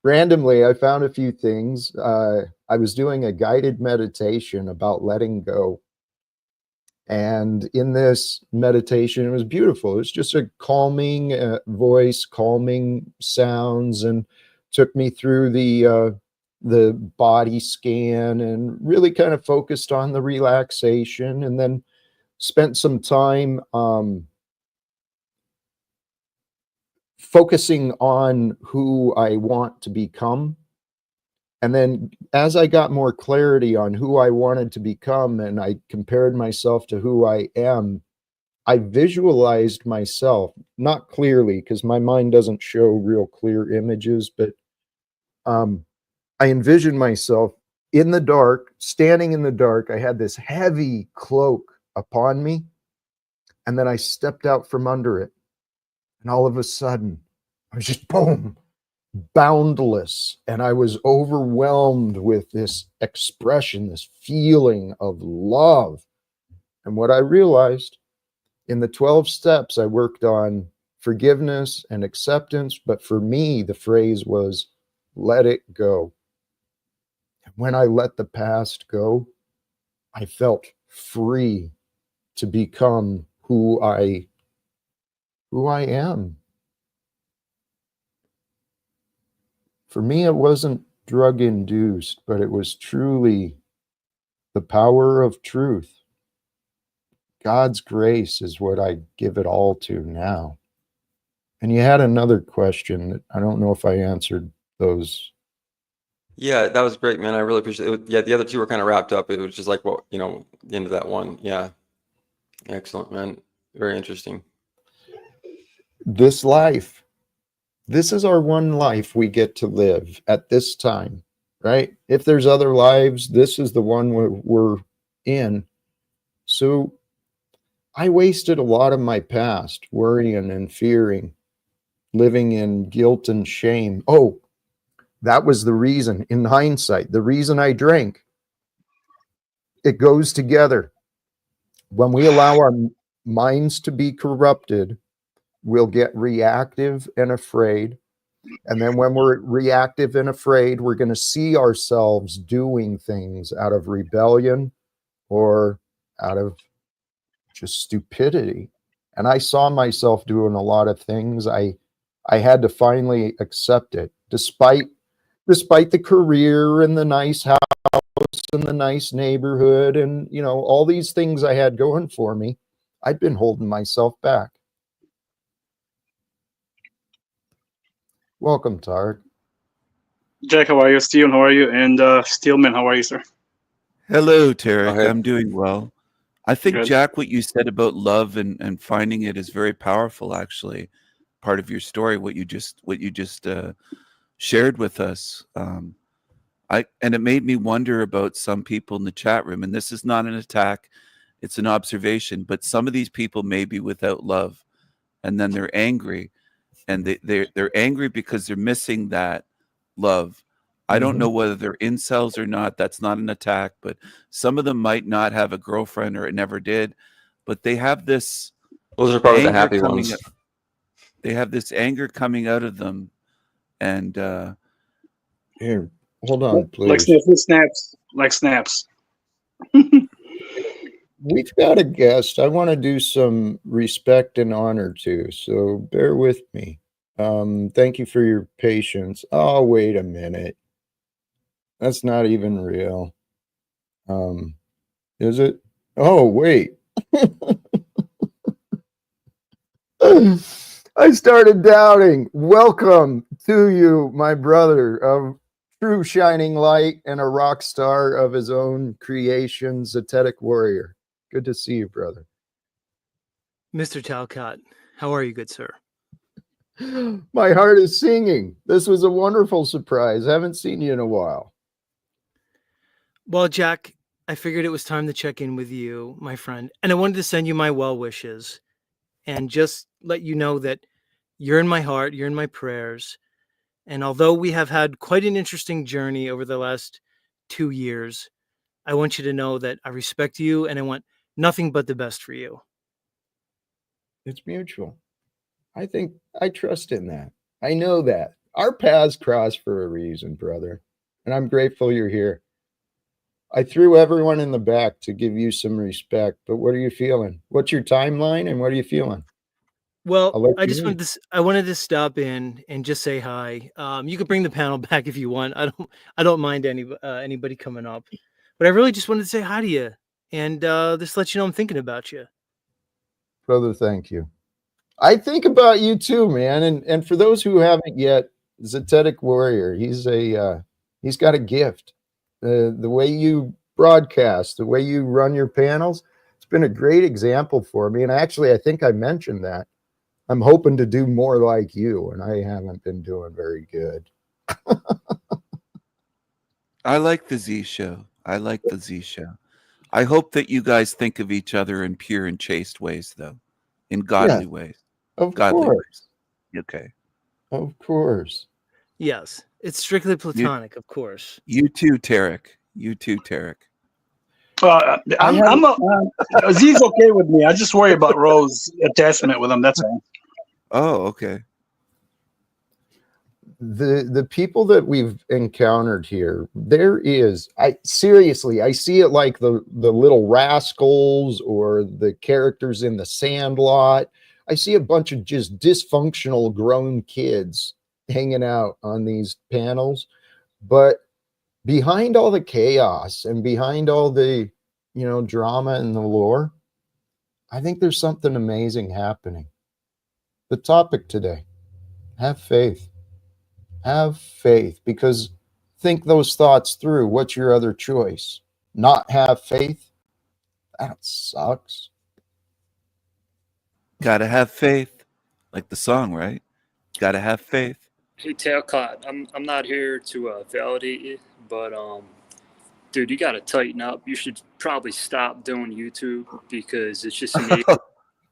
randomly, I found a few things. I was doing a guided meditation about letting go. And in this meditation, it was beautiful. It was just a calming voice, calming sounds, and took me through the body scan and really kind of focused on the relaxation, and then spent some time focusing on who I want to become. And then as I got more clarity on who I wanted to become, and I compared myself to who I am, I visualized myself, not clearly, because my mind doesn't show real clear images, but I envisioned myself in the dark, standing in the dark. I had this heavy cloak upon me, and then I stepped out from under it. And all of a sudden, I was just boom, boundless. And I was overwhelmed with this expression, this feeling of love. And what I realized in the 12 steps, I worked on forgiveness and acceptance. But for me, the phrase was, let it go. And when I let the past go, I felt free to become who I am. For me, it wasn't drug induced, but it was truly the power of truth. God's grace is what I give it all to now. And you had another question that I don't know if I answered those. Yeah, that was great, man. I really appreciate it. Yeah, the other two were kind of wrapped up. It was just like, well, the end of that one. Yeah. Excellent, man. Very interesting. This life, this is our one life we get to live at this time, right? If there's other lives, this is the one we're in. So I wasted a lot of my past worrying and fearing, living in guilt and shame. Oh, that was the reason, in hindsight, the reason I drank. It goes together. When we allow our minds to be corrupted, we'll get reactive and afraid. And then when we're reactive and afraid, we're going to see ourselves doing things out of rebellion or out of just stupidity. And I saw myself doing a lot of things. I had to finally accept it, despite the career and the nice house and the nice neighborhood and all these things I had going for me. I'd been holding myself back. Welcome, Tarek. Jack, how are you? Steven, how are you? And Steelman, how are you, sir? Hello, Tarek. Go ahead. I'm doing well. I think, Good. Jack, what you said about love and finding it is very powerful, actually. Part of your story, what you just shared with us. And it made me wonder about some people in the chat room. And this is not an attack, it's an observation. But some of these people may be without love, and then they're angry. And they're angry because they're missing that love. I don't know whether they're incels or not. That's not an attack, but some of them might not have a girlfriend or it never did, but they have this. Those are probably the anger happy coming ones. up. They have this anger coming out of them, and Here, hold on, Like please. snaps. Like snaps. We've got a guest. I want to do some respect and honor to, so bear with me. Thank you for your patience. Oh, wait a minute. That's not even real. Is it? Oh, wait. I started doubting. Welcome to you, my brother, of true shining light and a rock star of his own creation, Zetetic Warrior. Good to see you, brother. Mr. Talcott, how are you, good sir? My heart is singing. This was a wonderful surprise. I haven't seen you in a while. Well, Jack, I figured it was time to check in with you, my friend, and I wanted to send you my well wishes and just let you know that you're in my heart, you're in my prayers. And although we have had quite an interesting journey over the last 2 years, I want you to know that I respect you and I want nothing but the best for you. It's mutual. I think I trust in that. I know that. Our paths cross for a reason, brother. And I'm grateful you're here. I threw everyone in the back to give you some respect, but what are you feeling? What's your timeline and what are you feeling? Well, I wanted to stop in and just say hi. You could bring the panel back if you want. I don't mind anybody coming up, but I really just wanted to say hi to you and just let you know I'm thinking about you. Brother, thank you. I think about you too, man. And for those who haven't yet, Zetetic Warrior, he's got a gift. The way you broadcast, the way you run your panels, it's been a great example for me. And actually, I think I mentioned that. I'm hoping to do more like you, and I haven't been doing very good. I like the Z Show. I like the Z Show. I hope that you guys think of each other in pure and chaste ways, though, in godly ways. Of Godly course. ways. Okay. Of course. Yes, it's strictly platonic, of course. You too, Tarek. You too, Tarek. Z's okay with me. I just worry about Rose attachment with him. That's all. Oh, okay. The people that we've encountered here, I see it like the Little Rascals or the characters in The Sandlot. I see a bunch of just dysfunctional grown kids hanging out on these panels, but behind all the chaos and behind all the drama and the lore, I think there's something amazing happening. The topic today: have faith. Have faith, because think those thoughts through. What's your other choice? Not have faith? That sucks. Gotta have faith, like the song, right? Gotta have faith. Hey Talcott, I'm not here to validate you, but dude, you gotta tighten up. You should probably stop doing YouTube because it's just amazing.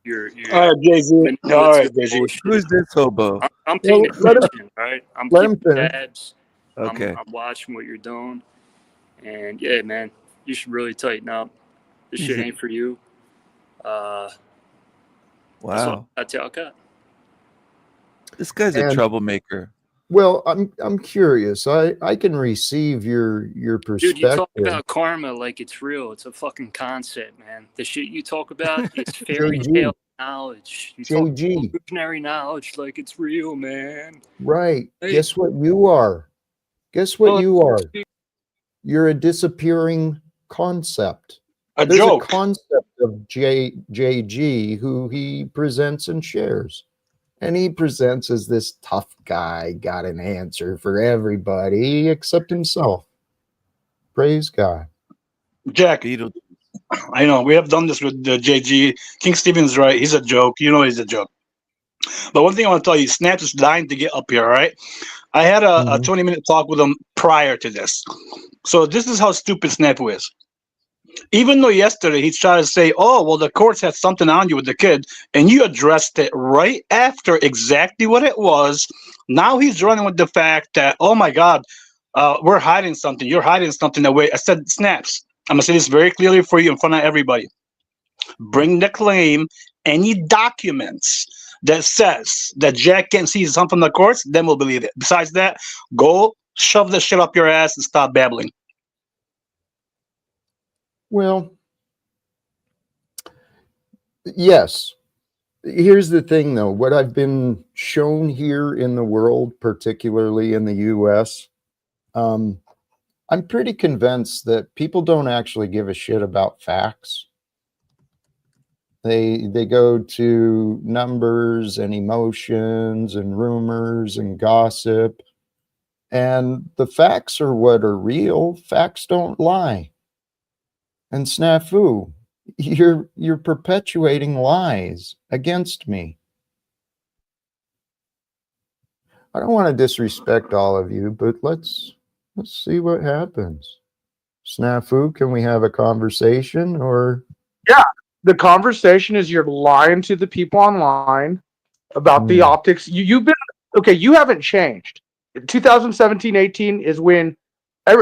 You're all right, Jay-Z. All right, Jay-Z. Who's this hobo? I'm paying attention, right? I'm keeping tabs. Okay. I'm watching what you're doing, and yeah, man, you should really tighten up. This shit ain't for you. Wow. That's Talcott. This guy's a troublemaker. Well, I'm curious. I can receive your perspective. Dude, you talk about karma like it's real. It's a fucking concept, man. The shit you talk about, it's fairy tale knowledge. You talk evolutionary knowledge like it's real, man. Right. Hey. Guess what you are? Guess what you are? You're a disappearing concept. There's a concept of JG who he presents and shares. And he presents as this tough guy, got an answer for everybody except himself. Praise God. Jack, I know we have done this with the JG. King Steven's right. He's a joke. You know he's a joke. But one thing I want to tell you, Snap is dying to get up here, all right? I had a 20-minute talk with him prior to this. So this is how stupid Snap is. Even though yesterday he tried to say, oh, well, the courts had something on you with the kid, and you addressed it right after exactly what it was. Now he's running with the fact that, oh, my God, we're hiding something. You're hiding something away. I said, Snaps, I'm going to say this very clearly for you in front of everybody. Bring the claim, any documents that says that Jack can't see something from the courts, then we'll believe it. Besides that, go shove the shit up your ass and stop babbling. Well, yes. Here's the thing, though. What I've been shown here in the world, particularly in the U.S., I'm pretty convinced that people don't actually give a shit about facts. They go to numbers and emotions and rumors and gossip, and the facts are what are real. Facts don't lie. And snafu, you're perpetuating lies against me. I don't want to disrespect all of you, but let's see what happens. Snafu, can we have a conversation? Or Yeah, the conversation is you're lying to the people online about the optics. You've been okay. You haven't changed. 2017, 18 is when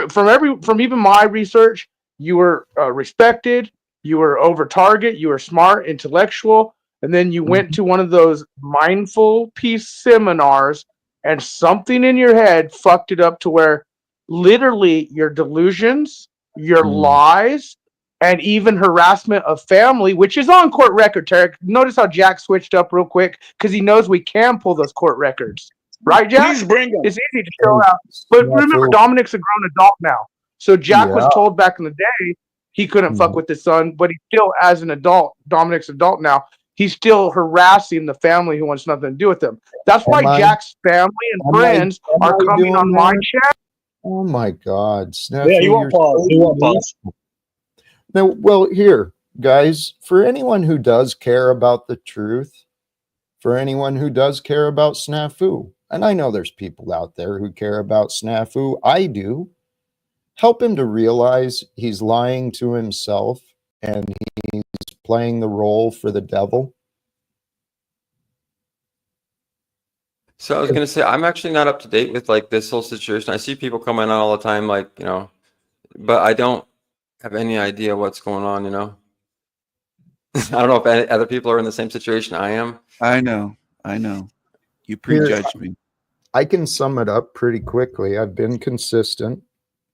from even my research, you were respected. You were over target. You were smart, intellectual, and then you went to one of those mindful peace seminars, and something in your head fucked it up to where literally your delusions, your lies, and even harassment of family, which is on court record, Tarek. Notice how Jack switched up real quick because he knows we can pull those court records. Right, Jack? Please bring them. It's easy to show out. But remember, Dominic's a grown adult now. So Jack was told back in the day he couldn't fuck with his son, but he still, as an adult, Dominic's adult now, he's still harassing the family who wants nothing to do with him. That's why Jack's family and friends are coming on my chat. Oh my God. Snafu, Yeah, you won't pause. You won't pause. Now, well, here, guys, for anyone who does care about the truth, for anyone who does care about snafu, and I know there's people out there who care about snafu, I do, help him to realize he's lying to himself and he's playing the role for the devil. So I was gonna say, I'm actually not up to date with like this whole situation. I see people coming on all the time, like, you know, but I don't have any idea what's going on, you know. I don't know if any other people are in the same situation I am. I know. You prejudged me. I can sum it up pretty quickly. I've been consistent.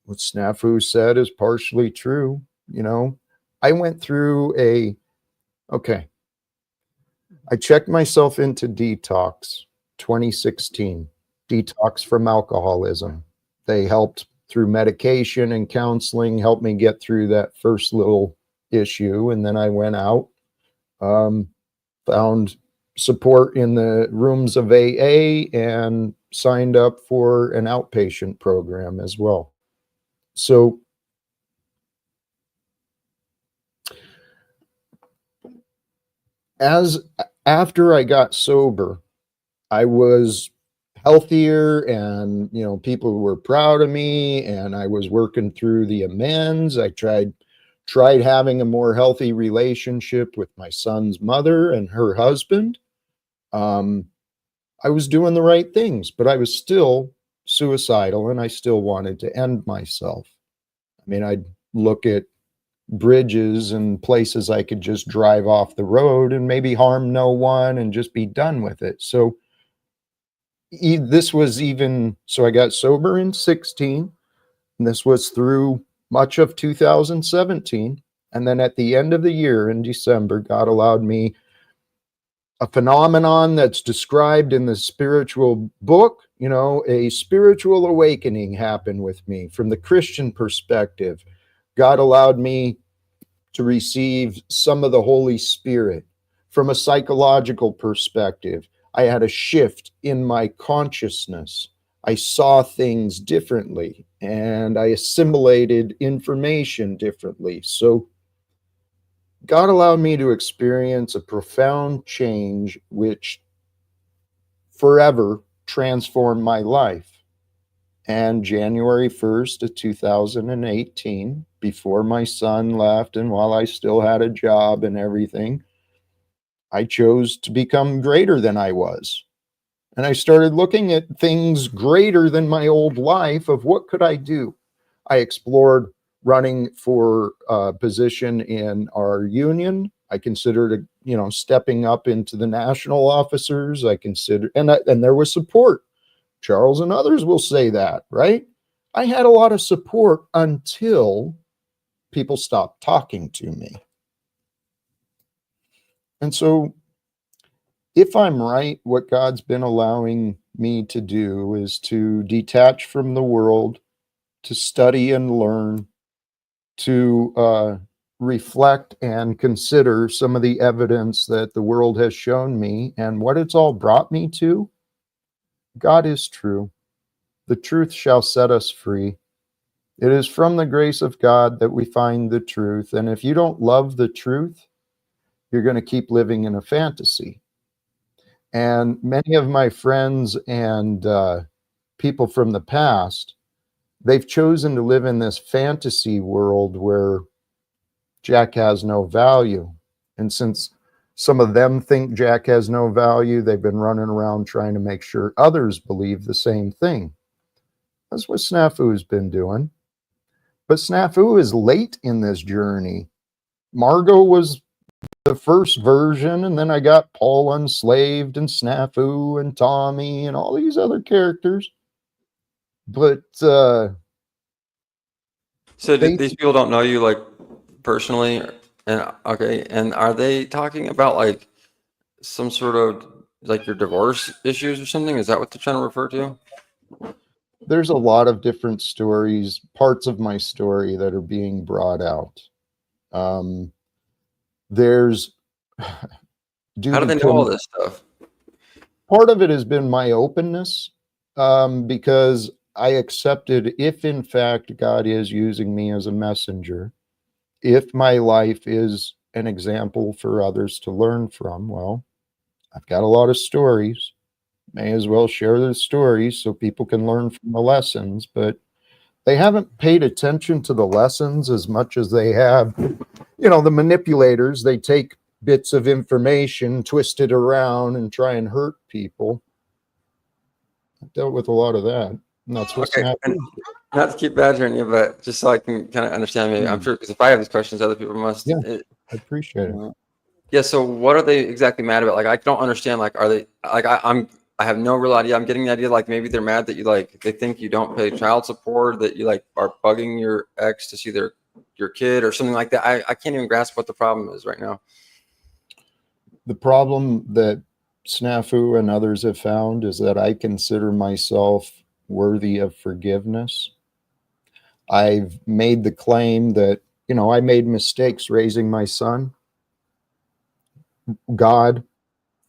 What Snafu said is partially true. You know, I went through I checked myself into detox 2016, detox from alcoholism. They helped through medication and counseling, helped me get through that first little issue. And then I went out, found support in the rooms of AA and signed up for an outpatient program as well. So after I got sober, I was healthier, and you know, people were proud of me, and I was working through the amends. I tried having a more healthy relationship with my son's mother and her husband. I was doing the right things, but I was still suicidal, and I still wanted to end myself. I mean, I'd look at bridges and places I could just drive off the road and maybe harm no one and just be done with it. So this was even, so I got sober in 16, and this was through much of 2017. And then at the end of the year in December, God allowed me a phenomenon that's described in the spiritual book. You know, a spiritual awakening happened with me from the Christian perspective. God allowed me to receive some of the Holy Spirit. From a psychological perspective, I had a shift in my consciousness. I saw things differently, and I assimilated information differently. So God allowed me to experience a profound change which forever transformed my life. And January 1st of 2018, before my son left and while I still had a job and everything, I chose to become greater than I was. And I started looking at things greater than my old life of what could I do. I explored running for a position in our union. I considered stepping up into the national officers. I consider, and there was support. Charles and others will say that, right? I had a lot of support until people stopped talking to me. And so if I'm right, what God's been allowing me to do is to detach from the world, to study and learn, to reflect and consider some of the evidence that the world has shown me and what it's all brought me to. God is true. The truth shall set us free. It is from the grace of God that we find the truth. And if you don't love the truth, you're going to keep living in a fantasy. And many of my friends and people from the past, they've chosen to live in this fantasy world where Jack has no value. And since some of them think Jack has no value, they've been running around trying to make sure others believe the same thing. That's what Snafu's been doing. But Snafu is late in this journey. Margot was the first version, and then I got Paul Unslaved and Snafu and Tommy and all these other characters. But So these people don't know you like personally, and okay, and are they talking about like some sort of like your divorce issues or something? Is that what they're trying to refer to? There's a lot of different stories, parts of my story that are being brought out. There's How do they know all this stuff? Part of it has been my openness, because I accepted, if in fact God is using me as a messenger, if my life is an example for others to learn from, well, I've got a lot of stories. May as well share the stories so people can learn from the lessons, but they haven't paid attention to the lessons as much as they have, the manipulators. They take bits of information, twist it around, and try and hurt people. I've dealt with a lot of that, and that's what's happening. Not to keep badgering you, but just so I can kind of understand, maybe I'm sure, because if I have these questions, other people must. Yeah, I appreciate it. Yeah. So what are they exactly mad about? Like, I don't understand. Like, are they like I have no real idea. I'm getting the idea like maybe they're mad that they think you don't pay child support, that you like are bugging your ex to see your kid or something like that. I can't even grasp what the problem is right now. The problem that Snafu and others have found is that I consider myself worthy of forgiveness. I've made the claim that, I made mistakes raising my son. God,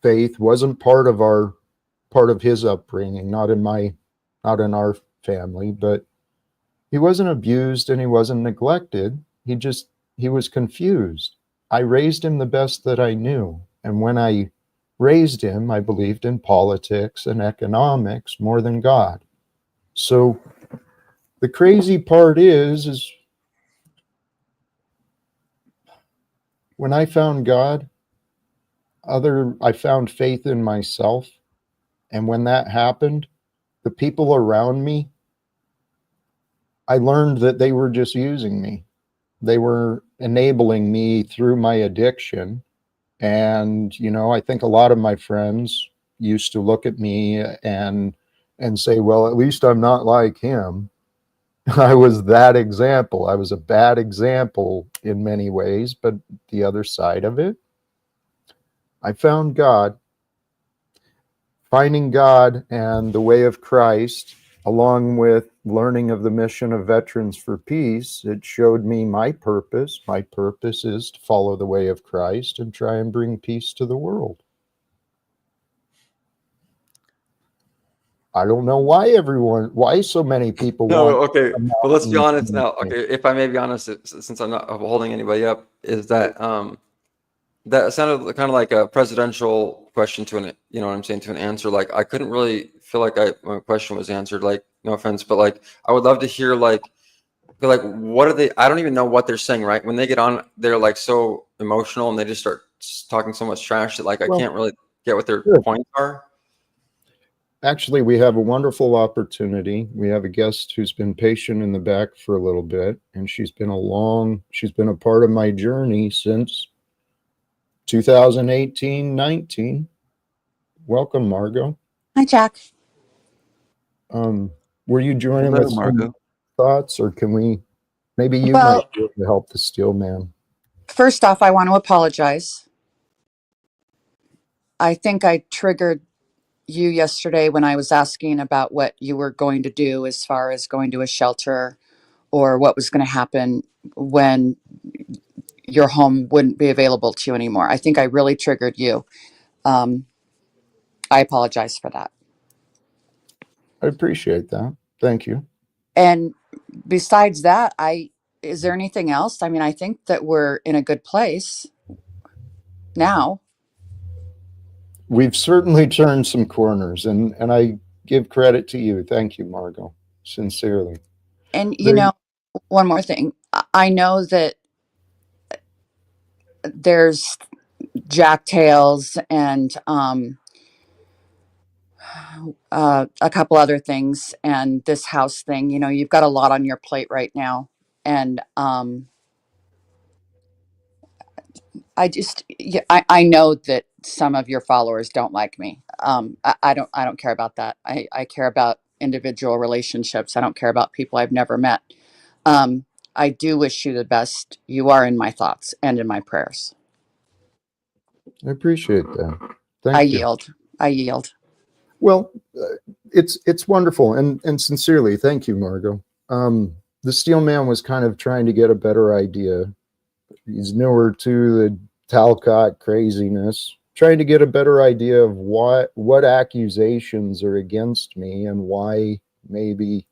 faith wasn't part of his upbringing, not in our family, but he wasn't abused and he wasn't neglected. He was confused. I raised him the best that I knew. And when I raised him, I believed in politics and economics more than God. So the crazy part is when I found God, I found faith in myself. And when that happened, the people around me, I learned that they were just using me. They were enabling me through my addiction. And, I think a lot of my friends used to look at me and say, well, at least I'm not like him. I was that example. I was a bad example in many ways, but the other side of it, I found God. Finding God and the way of Christ, along with learning of the mission of Veterans for Peace, it showed me my purpose. My purpose is to follow the way of Christ and try and bring peace to the world. I don't know why so many people want. Okay, but let's be honest now. Okay, if I may be honest, since I'm not holding anybody up, is that that sounded kind of like a presidential question to an, you know what I'm saying, to an answer. Like, I couldn't really feel like my question was answered. Like, no offense, but like, I would love to hear like what are they? I don't even know what they're saying. Right when they get on, they're like so emotional and they just start talking so much trash that like I can't really get what their points are. Actually, we have a wonderful opportunity. We have a guest who's been patient in the back for a little bit, and she's been a part of my journey since 2018-19. Welcome, Margot. Hi, Jack. Were you joining Hello, with some Margot. thoughts, or can we, maybe you Well, might be able to help the steel man? first off, I want to apologize. I think I triggered you yesterday when I was asking about what you were going to do as far as going to a shelter or what was going to happen when your home wouldn't be available to you anymore. I think I really triggered you. I apologize for that. I appreciate that. Thank you. And besides that, is there anything else? I mean, I think that we're in a good place now. We've certainly turned some corners, and I give credit to you. Thank you, Margot, sincerely. And, There- one more thing. I know that there's Jack Tails and a couple other things and this house thing. You've got a lot on your plate right now. And I know that some of your followers don't like me. I don't care about that. I care about individual relationships. I don't care about people I've never met. I do wish you the best. You are in my thoughts and in my prayers. I appreciate that. Thank I you. yield. I yield. Well, it's wonderful, and sincerely, thank you, Margot. The steel man was kind of trying to get a better idea. He's newer to the Talcott craziness, trying to get a better idea of what accusations are against me and why, maybe,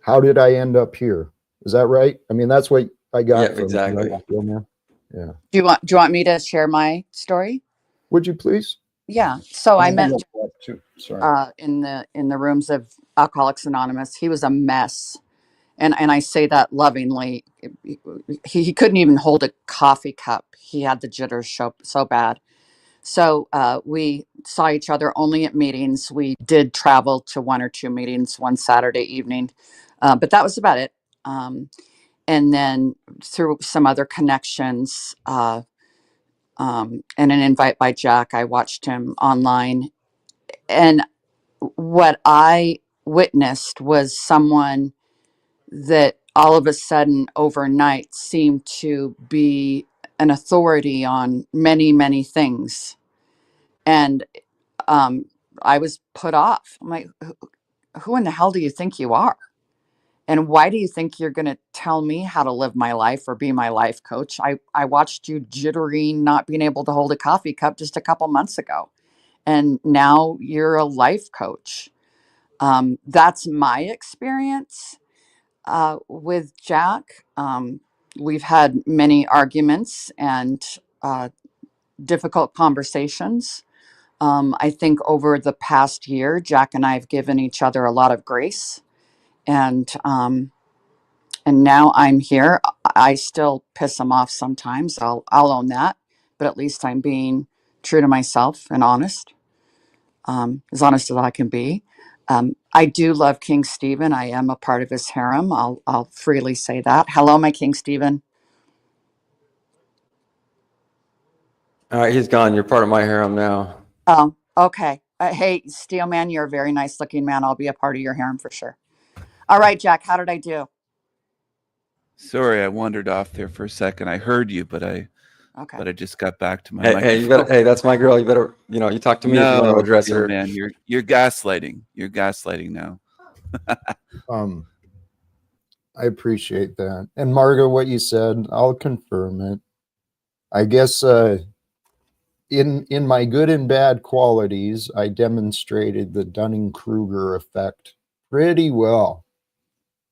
how did I end up here? Is that right? I mean, that's what I got Yeah, from exactly. you, right, steel man? Yeah. Do you want me to share my story? Would you please? Yeah. So I met Sorry. in the rooms of Alcoholics Anonymous. He was a mess, and I say that lovingly. He couldn't even hold a coffee cup. He had the jitters so bad. So we saw each other only at meetings. We did travel to one or two meetings one Saturday evening, but that was about it. And then through some other connections and an invite by Jack, I watched him online. And what I witnessed was someone that all of a sudden overnight seemed to be an authority on many, many things. And I was put off. I'm like, who in the hell do you think you are? And why do you think you're going to tell me how to live my life or be my life coach? I watched you jittery, not being able to hold a coffee cup just a couple months ago. And now you're a life coach. That's my experience with Jack. We've had many arguments and difficult conversations. I think over the past year, Jack and I have given each other a lot of grace, and now I'm here. I still piss him off sometimes. I'll own that, but at least I'm being true to myself and honest, as honest as I can be. I do love King Stephen. I am a part of his harem. I'll freely say that. Hello, my King Stephen. All right, he's gone. You're part of my harem now. Oh, okay. Hey, Steelman, you're a very nice looking man. I'll be a part of your harem for sure. All right, Jack, how did I do? Sorry, I wandered off there for a second. I heard you, but I just got back to my Hey, microphone. you better. Hey, that's my girl. You better. You talk to me if you want to address her. Man, you're gaslighting. You're gaslighting now. I appreciate that. And Margot, what you said, I'll confirm it. I guess in my good and bad qualities, I demonstrated the Dunning-Kruger effect pretty well.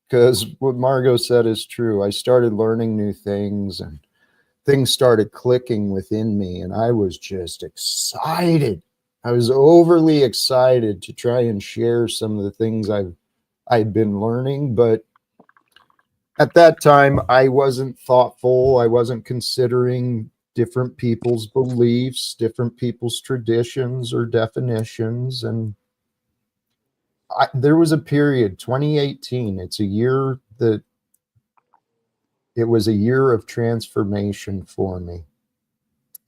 Because what Margot said is true. I started learning new things and things started clicking within me, and I was just excited. I was overly excited to try and share some of the things I'd been learning, but at that time I wasn't thoughtful. I wasn't considering different people's beliefs, different people's traditions or definitions, and there was a period, 2018. It's a year that it was a year of transformation for me.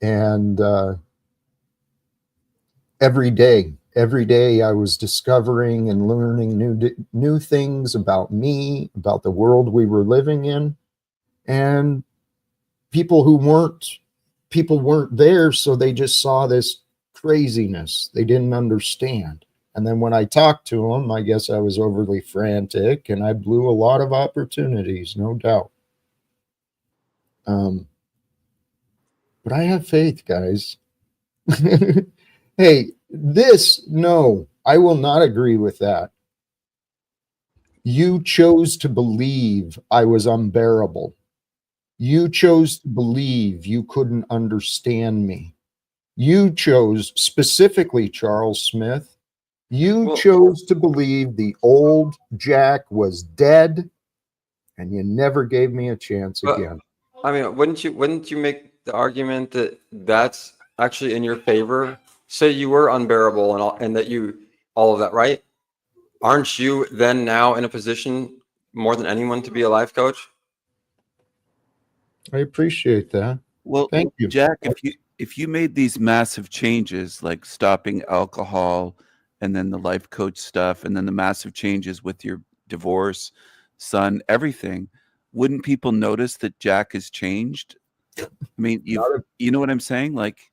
And every day I was discovering and learning new things about me, about the world we were living in, and people weren't there, so they just saw this craziness. They didn't understand. And then when I talked to them, I guess I was overly frantic and I blew a lot of opportunities, no doubt. But I have faith, guys. Hey, no, I will not agree with that. You chose to believe I was unbearable. You chose to believe you couldn't understand me. You chose, specifically Charles Smith, you chose to believe the old Jack was dead, and you never gave me a chance again. I mean, wouldn't you make the argument that that's actually in your favor? Say you were unbearable and that all of that, right? Aren't you then now in a position more than anyone to be a life coach? I appreciate that. Well, thank you, Jack. If you made these massive changes, like stopping alcohol, and then the life coach stuff, and then the massive changes with your divorce, son, everything, wouldn't people notice that Jack has changed? I mean, you know what I'm saying? Like,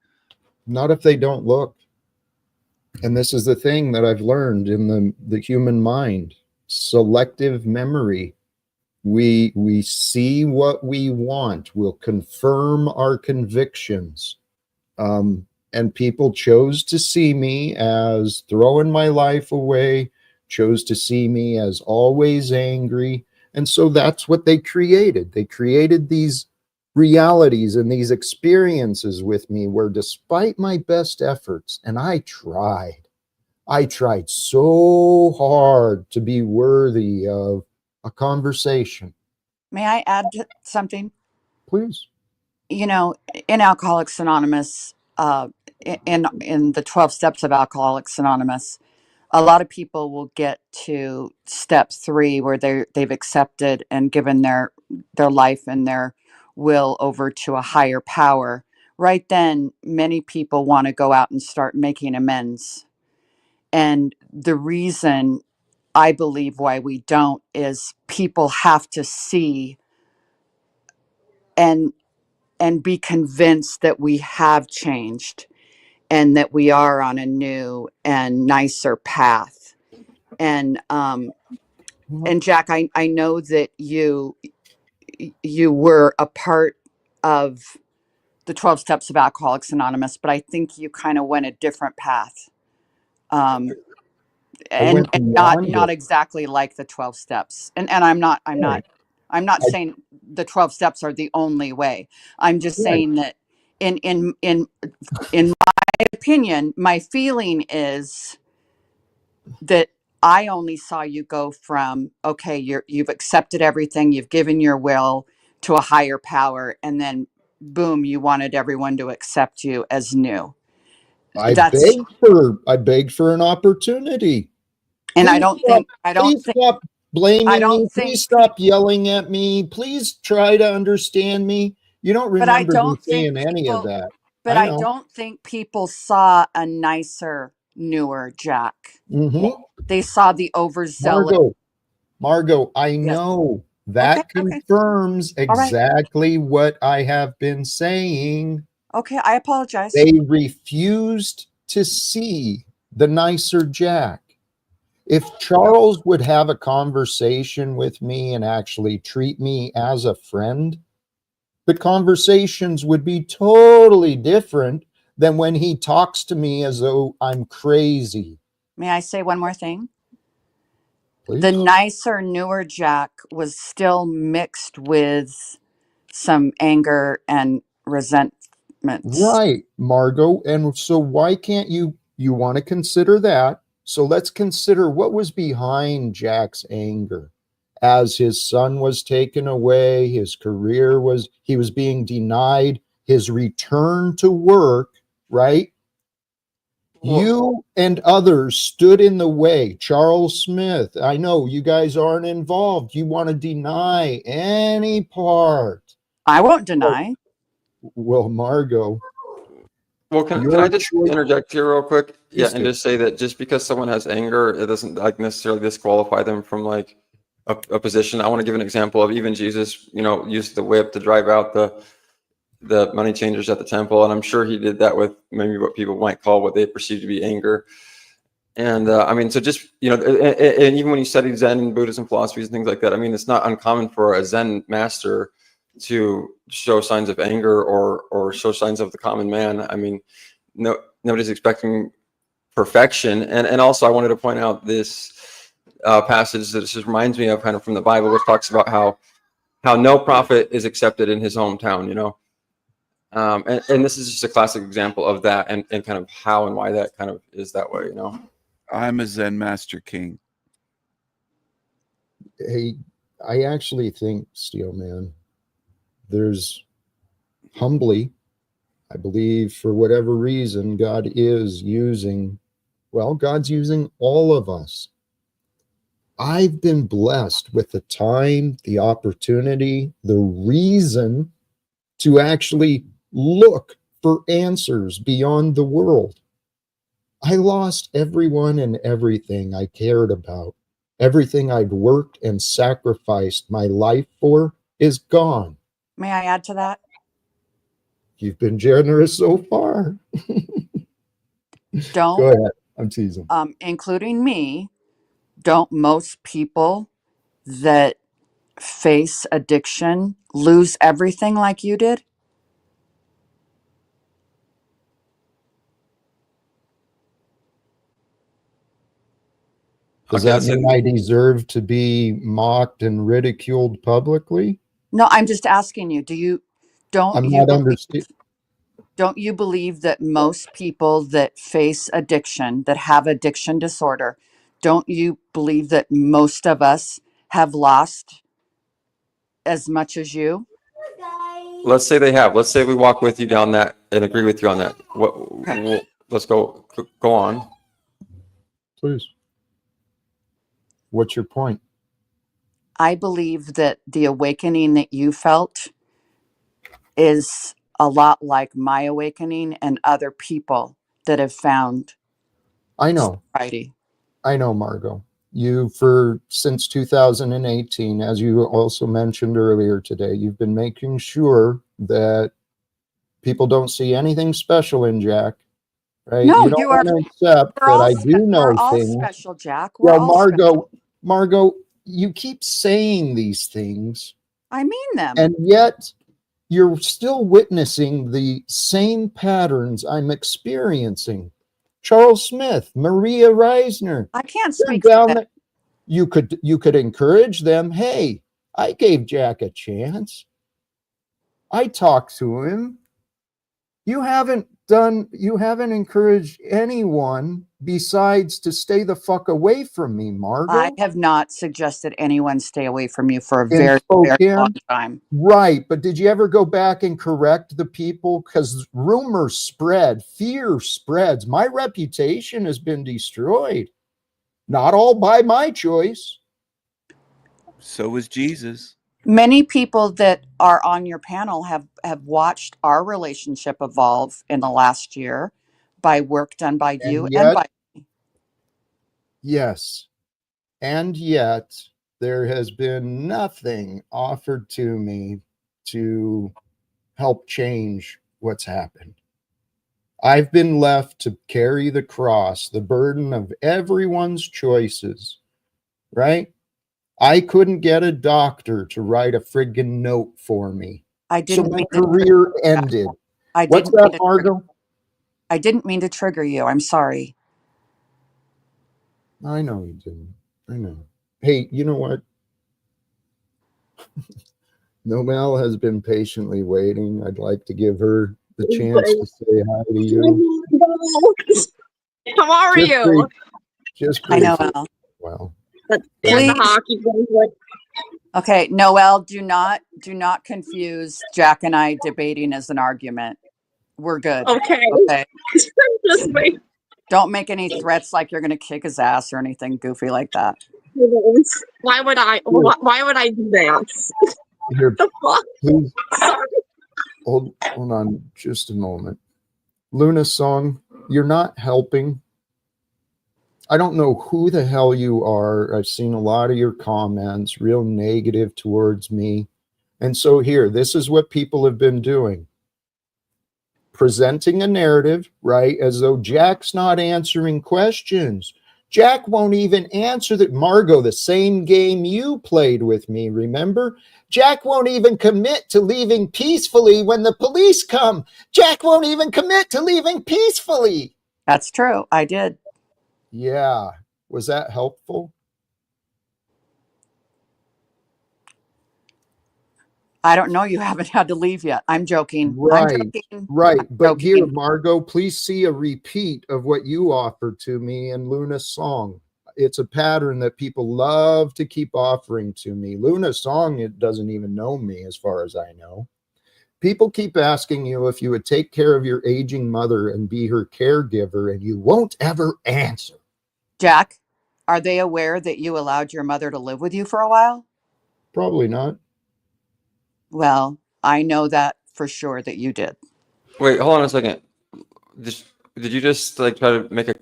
not if they don't look. And this is the thing that I've learned in the human mind: selective memory. We see what we want. We'll confirm our convictions. And people chose to see me as throwing my life away, chose to see me as always angry. And so that's what they created. They created these realities and these experiences with me where, despite my best efforts, and I tried so hard to be worthy of a conversation. May I add something? Please. You know, in Alcoholics Anonymous, in the 12 steps of Alcoholics Anonymous, a lot of people will get to step 3 where they've accepted and given their life and their will over to a higher power. Right then, many people want to go out and start making amends. And the reason I believe why we don't is people have to see and be convinced that we have changed and that we are on a new and nicer path. And Jack, I know that you were a part of the 12 steps of Alcoholics Anonymous, but I think you kind of went a different path. And not exactly like the 12 steps. And I'm not saying the 12 steps are the only way. I'm just saying that in my opinion, my feeling is that I only saw you go from, okay, you've accepted everything, you've given your will to a higher power, and then boom, you wanted everyone to accept you as new. I begged for an opportunity. And please stop blaming me. Please stop yelling at me. Please try to understand me. You don't remember me saying any of that. But I don't think people saw a nicer, newer Jack. Mm-hmm. They saw the overzealous. Margot, I know that confirms exactly what I have been saying. Okay, I apologize. They refused to see the nicer Jack. If Charles would have a conversation with me and actually treat me as a friend, the conversations would be totally different than when he talks to me as though I'm crazy. May I say one more thing? Please? The nicer, newer Jack was still mixed with some anger and resentments. Right, Margot. And so why can't you want to consider that? So let's consider what was behind Jack's anger. As his son was taken away, his career he was being denied his return to work, right? You and others stood in the way. Charles Smith, I know you guys aren't involved. You want to deny any part. I won't deny. Well, Margot, Well, can Your I just choice- interject here real quick? Yeah, Please and do. just say that just because someone has anger, it doesn't like necessarily disqualify them from like a position. I want to give an example of even Jesus, used the whip to drive out the money changers at the temple, and I'm sure he did that with maybe what people might call what they perceive to be anger. And I mean, so just and even when you study Zen and Buddhism philosophies and things like that, I mean, it's not uncommon for a Zen master to show signs of anger or show signs of the common man. I mean, nobody's expecting perfection. And also, I wanted to point out this passage that just reminds me of kind of from the Bible, which talks about how no prophet is accepted in his hometown. And this is just a classic example of that, and kind of how and why that kind of is that way. I'm a Zen master king. Hey, I actually think, Steel Man, there's humbly, I believe for whatever reason, God's using all of us. I've been blessed with the time, the opportunity, the reason to actually look for answers beyond the world. I lost everyone and everything I cared about. Everything I'd worked and sacrificed my life for is gone. May I add to that? You've been generous so far. Don't, Go ahead. I'm teasing. including me, don't most people that face addiction lose everything like you did? Does Okay, that mean I deserve to be mocked and ridiculed publicly? No, I'm just asking you, don't I'm you not believe, understanding. don't you believe that most people that face addiction, that have addiction disorder, don't you believe that most of us have lost as much as you? Let's say they have. Let's say we walk with you down that and agree with you on that. Let's go on. Please. What's your point? I believe that the awakening that you felt is a lot like my awakening and other people that have found I know. sobriety. I know, Margot. Since 2018, as you also mentioned earlier today, you've been making sure that people don't see anything special in Jack, right? No, You don't want to accept we're that all, I do know we're all things. special, Jack. We're Well, all special. Margot, you keep saying these things, I mean them. and yet you're still witnessing the same patterns I'm experiencing. Charles Smith, Maria Reisner. I can't they're speak for down them. there. You could encourage them. Hey, I gave Jack a chance. I talked to him. You haven't encouraged anyone besides to stay the fuck away from me, Margot. I have not suggested anyone stay away from you for a In very, very Spokane? long time. Right, but did you ever go back and correct the people? Because rumors spread, fear spreads. My reputation has been destroyed. Not all by my choice. So was Jesus. Many people that are on your panel have watched our relationship evolve in the last year by work done by you And and yet, by me. yes, and yet there has been nothing offered to me to help change what's happened. I've been left to carry the cross, the burden of everyone's choices, right? I couldn't get a doctor to write a friggin' note for me. I So didn't my mean to career ended. What's that, Margot? I didn't mean to trigger you. I'm sorry. I know you didn't. I know. Hey, you know what? Nobel has been patiently waiting. I'd like to give her the chance to say hi to you. How are you? Just I know, briefly. Al. Well, And Please. the hockey games. Okay, Noel, do not confuse Jack and I debating as an argument. We're good. Okay. Okay. Just wait. Don't make any threats like you're going to kick his ass or anything goofy like that. Why would I? Why would I do that? here, The fuck? please Sorry. hold on just a moment. Luna Song, you're not helping. I don't know who the hell you are. I've seen a lot of your comments, real negative towards me. And so here, this is what people have been doing. Presenting a narrative, right, as though Jack's not answering questions. Jack won't even answer that. Margot, the same game you played with me, remember? Jack won't even commit to leaving peacefully when the police come. Jack won't even commit to leaving peacefully. That's true. I did. Yeah. Was that helpful? I don't know. You haven't had to leave yet. I'm joking. Right, I'm joking. right. I'm But here, joking. Margot, please see a repeat of what you offered to me in Luna's song. It's a pattern that people love to keep offering to me. Luna's song, it doesn't even know me as far as I know. People keep asking you if you would take care of your aging mother and be her caregiver, and you won't ever answer. Jack, are they aware that you allowed your mother to live with you for a while? Probably not. Well, I know that for sure that you did. Wait, hold on a second. Did you just like try to make a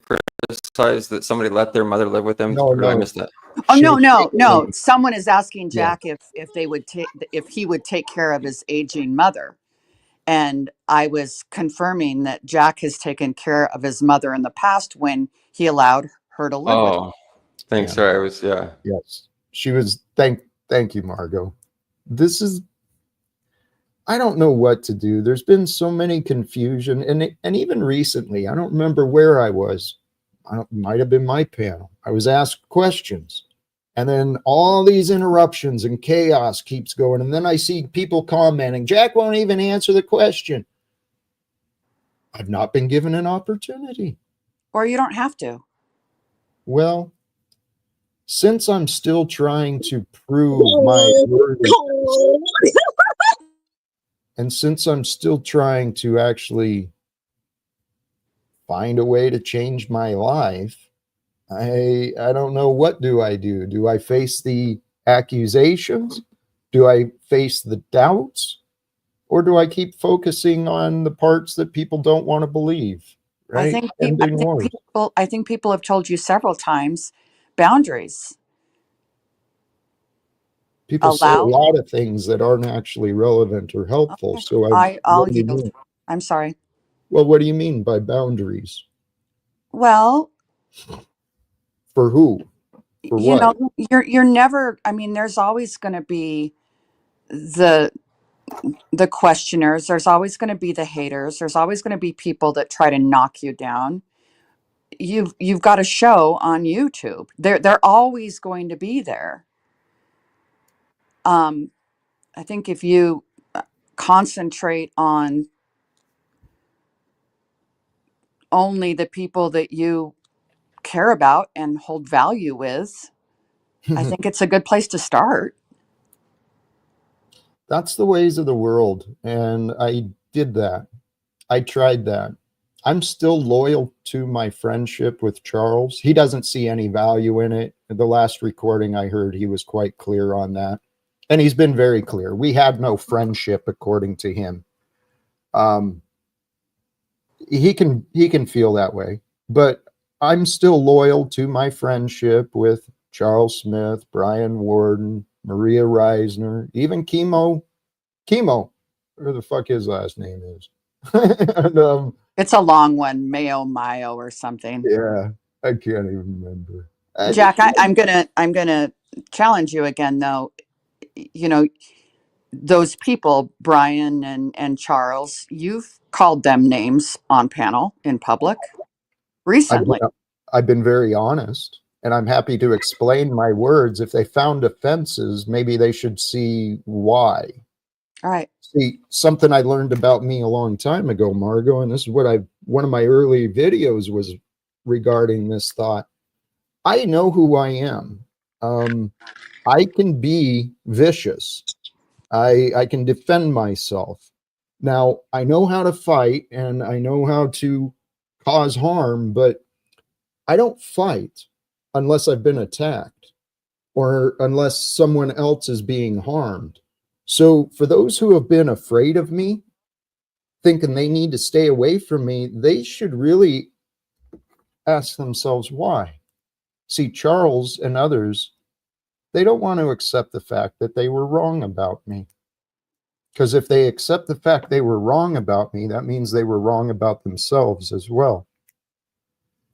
criticize that somebody let their mother live with them? No, Or did I no. miss that? Oh, She no, was no, taking no. me. Someone is asking Yeah. Jack if he would take care of his aging mother. And I was confirming that Jack has taken care of his mother in the past when he allowed her to live with him. Oh, thanks. Yeah. Sorry, I was Yes. She was. Thank you, Margot. This is. I don't know what to do. There's been so many confusion, and even recently, I don't remember where I was. Might have been my panel. I was asked questions, and then all these interruptions and chaos keeps going. And then I see people commenting, Jack won't even answer the question. I've not been given an opportunity. Or you don't have to. Well, since I'm still trying to prove my worthiness, and since I'm still trying to actually find a way to change my life, I don't know, what do I do? Do I face the accusations? Do I face the doubts? Or do I keep focusing on the parts that people don't want to believe? Right? Ending wars. I think people have told you several times boundaries. People say a Allow. lot of things that aren't actually relevant or helpful. Okay. So I'll what do you yield. mean? I'm sorry. Well, what do you mean by boundaries? Well, For who? For you what? know, you're never, I mean, there's always going to be the questioners, there's always going to be the haters, there's always going to be people that try to knock you down. You've got a show on YouTube. They're always going to be there. I think if you concentrate on only the people that you care about and hold value with, I think it's a good place to start. That's the ways of the world. And I did that. I tried that. I'm still loyal to my friendship with Charles. He doesn't see any value in it. The last recording I heard, he was quite clear on that. And he's been very clear. We had no friendship, according to him. He can feel that way. But I'm still loyal to my friendship with Charles Smith, Brian Warden, Maria Reisner, even Chemo, where the fuck his last name is. And, It's a long one, Mayo or something. yeah, I can't even remember. Jack, I'm gonna challenge you again, though. You know, those people, Brian and Charles, you've called them names on panel in public recently. I've been very honest, and I'm happy to explain my words. If they found offenses, maybe they should see why. All right. See, something I learned about me a long time ago, Margot, and this is what one of my early videos was regarding this thought. I know who I am. I can be vicious. I can defend myself. Now, I know how to fight and I know how to cause harm, but I don't fight unless I've been attacked or unless someone else is being harmed. So for those who have been afraid of me, thinking they need to stay away from me, they should really ask themselves why. See, Charles and others, they don't want to accept the fact that they were wrong about me. Because if they accept the fact they were wrong about me, that means they were wrong about themselves as well.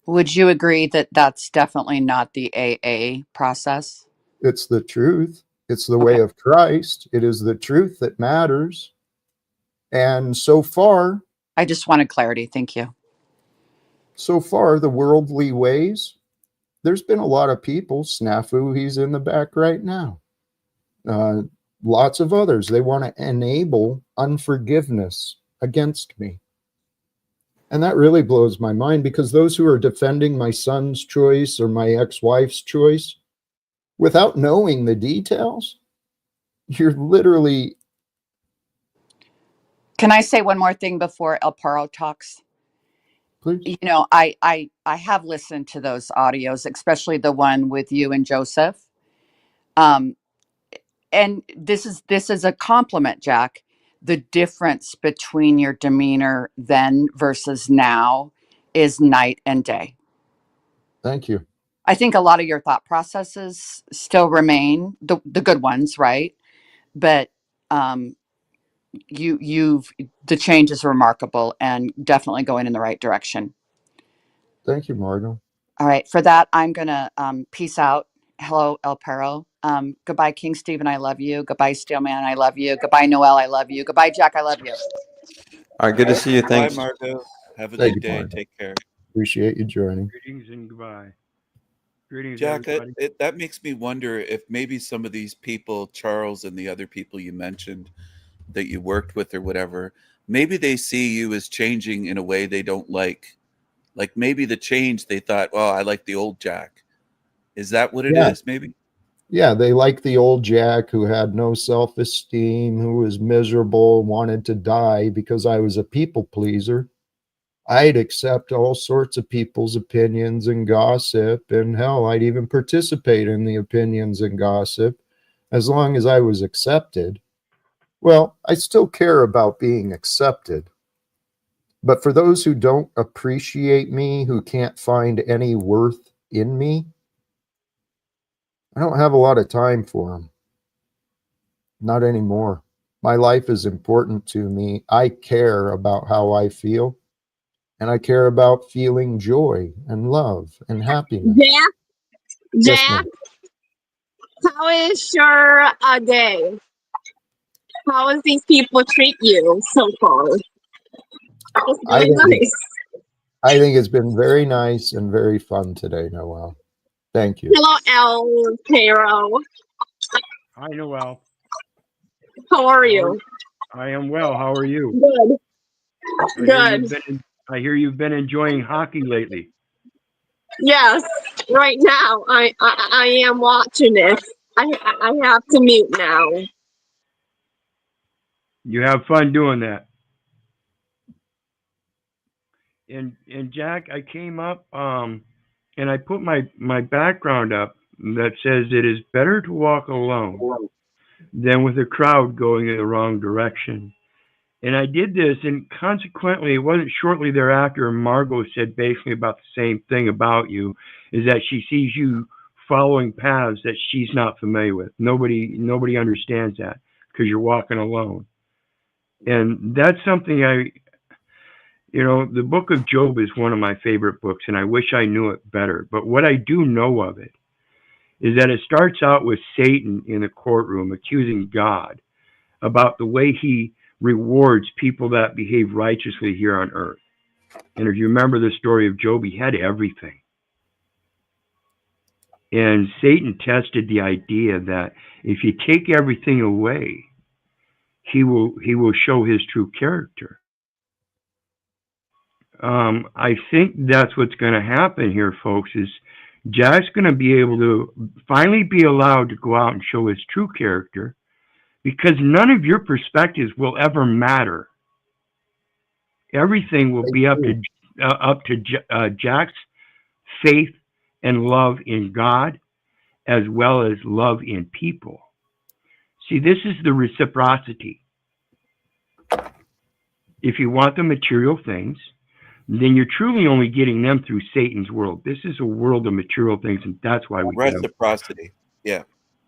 Would you agree that that's definitely not the AA process? It's the truth. It's the Okay. way of Christ. It is the truth that matters. And so far, I just wanted clarity. Thank you. the worldly ways, there's been a lot of people, Snafu, he's in the back right now. Lots of others, they want to enable unforgiveness against me. And that really blows my mind, because those who are defending my son's choice or my ex-wife's choice, without knowing the details, you're literally... Can I say one more thing before El Paro talks? Please. You know, I have listened to those audios, especially the one with you and Joseph. And this is a compliment, Jack. The difference between your demeanor then versus now is night and day. Thank you. I think a lot of your thought processes still remain the good ones, right? But the change is remarkable and definitely going in the right direction. Thank you, Margo. All right, for that, I'm gonna peace out. Hello, El Perro. Goodbye, King Stephen. I love you. Goodbye, Steelman. I love you. Goodbye, Noel. I love you. Goodbye, Jack. I love you. All right, good to see you. Bye, Thanks. Margo. Have a Thank good you, day. Margo. Take care. Appreciate you joining. Greetings and goodbye. Greetings, Jack, everybody. that makes me wonder if maybe some of these people, Charles and the other people you mentioned that you worked with or whatever, maybe they see you as changing in a way they don't like. Like maybe the change they thought, oh, I like the old Jack. Is that what it is? Maybe? Yeah, they like the old Jack who had no self-esteem, who was miserable, wanted to die because I was a people pleaser. I'd accept all sorts of people's opinions and gossip, and hell, I'd even participate in the opinions and gossip as long as I was accepted. Well, I still care about being accepted. But for those who don't appreciate me, who can't find any worth in me, I don't have a lot of time for them. Not anymore. My life is important to me. I care about how I feel. And I care about feeling joy and love and happiness. Jack, Yes, Jack, ma'am. how is your day? How is these people treat you so far? It's I really think, nice. I think it's been very nice and very fun today, Noel. Thank you. Hello, El Pero. Hi, Noel. How are you? I am well. How are you? Good. Good. I hear you've been enjoying hockey lately. Yes. Right now, I am watching it. I have to mute now. You have fun doing that. And Jack, I came up and I put my background up that says it is better to walk alone than with a crowd going in the wrong direction. And I did this, and consequently, it wasn't shortly thereafter Margot said basically about the same thing about you, is that she sees you following paths that she's not familiar with. Nobody understands that because you're walking alone. And that's something the book of Job is one of my favorite books, and I wish I knew it better. But what I do know of it is that it starts out with Satan in the courtroom accusing God about the way he rewards people that behave righteously here on earth. And if you remember the story of Job, he had everything. And Satan tested the idea that if you take everything away, he will show his true character. I think that's what's going to happen here, folks, is Jack's going to be able to finally be allowed to go out and show his true character, because none of your perspectives will ever matter. Everything will be up to Jack's faith and love in God, as well as love in people. See, this is the reciprocity. If you want the material things, then you're truly only getting them through Satan's world. This is a world of material things, and that's why we get them. Reciprocity. Yeah.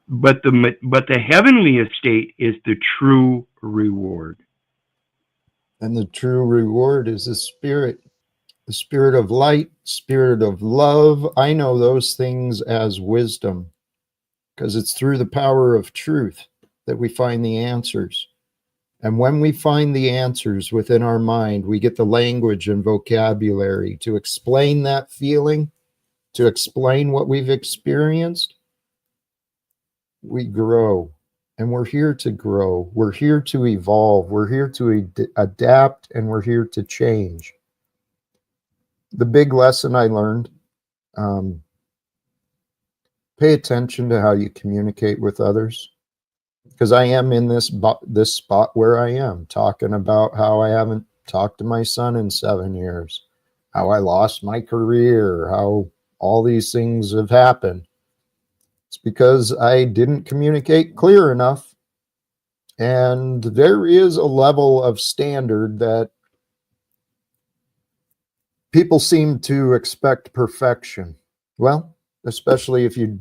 But the heavenly estate is the true reward. And the true reward is the spirit of light, spirit of love. I know those things as wisdom, because it's through the power of truth that we find the answers. And when we find the answers within our mind, we get the language and vocabulary to explain that feeling, to explain what we've experienced. We grow, and we're here to grow. We're here to evolve. We're here to adapt, and we're here to change. The big lesson I learned, pay attention to how you communicate with others. Because I am in this spot where I am, talking about how I haven't talked to my son in 7 years, how I lost my career, how all these things have happened. It's because I didn't communicate clear enough. And there is a level of standard that people seem to expect perfection. Well, especially if you,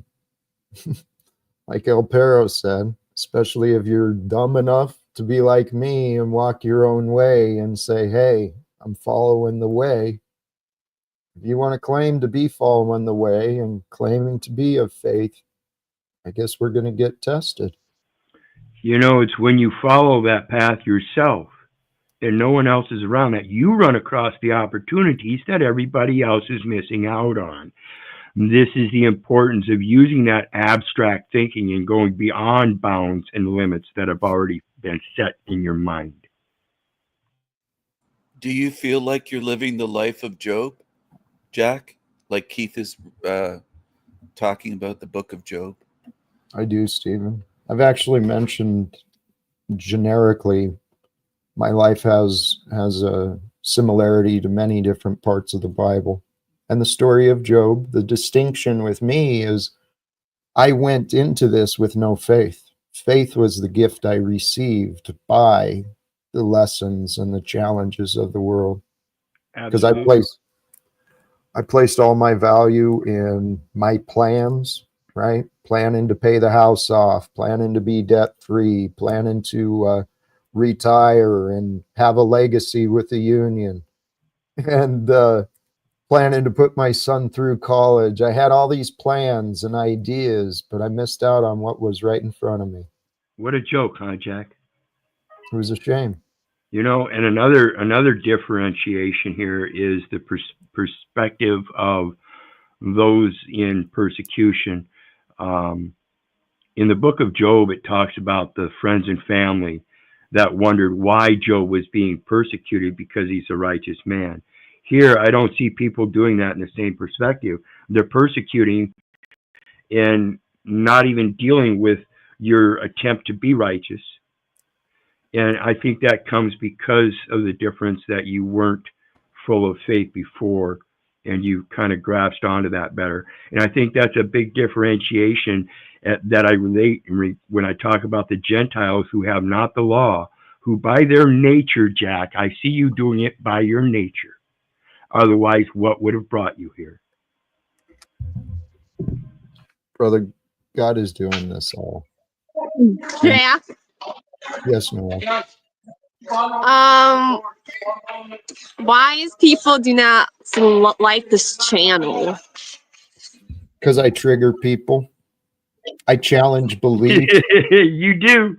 like El Perro said, especially if you're dumb enough to be like me and walk your own way and say, hey, I'm following the way. If you want to claim to be following the way and claiming to be of faith, I guess we're going to get tested. You know, it's when you follow that path yourself and no one else is around that you run across the opportunities that everybody else is missing out on. This is the importance of using that abstract thinking and going beyond bounds and limits that have already been set in your mind. Do you feel like you're living the life of Job, Jack? Like Keith is talking about the book of Job? I do, Stephen. I've actually mentioned generically my life has a similarity to many different parts of the Bible. And the story of Job, the distinction with me is I went into this with no faith. Faith was the gift I received by the lessons and the challenges of the world. Because I placed all my value in my plans, right? Planning to pay the house off, planning to be debt free, planning to retire and have a legacy with the union, and planning to put my son through college. I had all these plans and ideas, but I missed out on what was right in front of me. What a joke, huh, Jack? It was a shame. You know, and another differentiation here is the perspective of those in persecution. In the book of Job, it talks about the friends and family that wondered why Job was being persecuted because he's a righteous man. Here, I don't see people doing that in the same perspective. They're persecuting and not even dealing with your attempt to be righteous. And I think that comes because of the difference that you weren't full of faith before and you kind of grasped onto that better. And I think that's a big differentiation that I relate when I talk about the Gentiles who have not the law, who by their nature, Jack, I see you doing it by your nature. Otherwise, what would have brought you here? Brother, God is doing this all. Jack, Yes, Noel. why is people do not like this channel? Because I trigger people. I challenge belief. You do.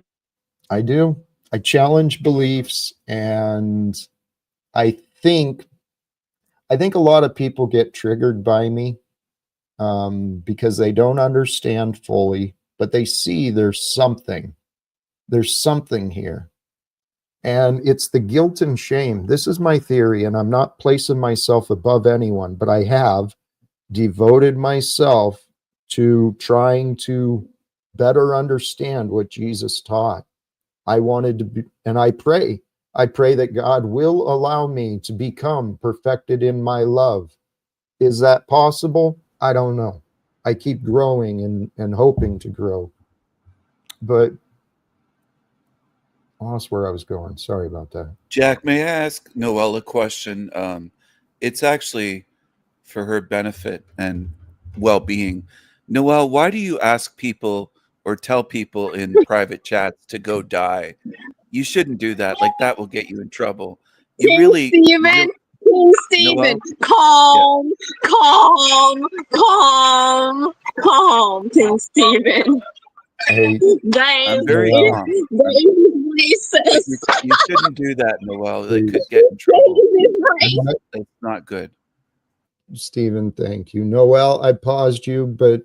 I do. I challenge beliefs, and I think a lot of people get triggered by me because they don't understand fully, but they see there's something here. And it's the guilt and shame. This is my theory, and I'm not placing myself above anyone, but I have devoted myself to trying to better understand what Jesus taught. I wanted to be, and I pray that God will allow me to become perfected in my love. Is that possible? I don't know. I keep growing and hoping to grow. But lost where I was going. Sorry about that. Jack, may I ask Noelle a question? It's actually for her benefit and well-being. Noelle, why do you ask people or tell people in private chats to go die? You shouldn't do that. Like, that will get you in trouble. You King really, Stephen, King Stephen, Noelle? calm, calm, calm, calm, King Stephen. Hey, I'm Dave, very Noelle, calm. Dave is But racist. you shouldn't do that, Noelle. It could please. get in trouble. Dave is racist. That's not good. Stephen, thank you. Noelle, I paused you, but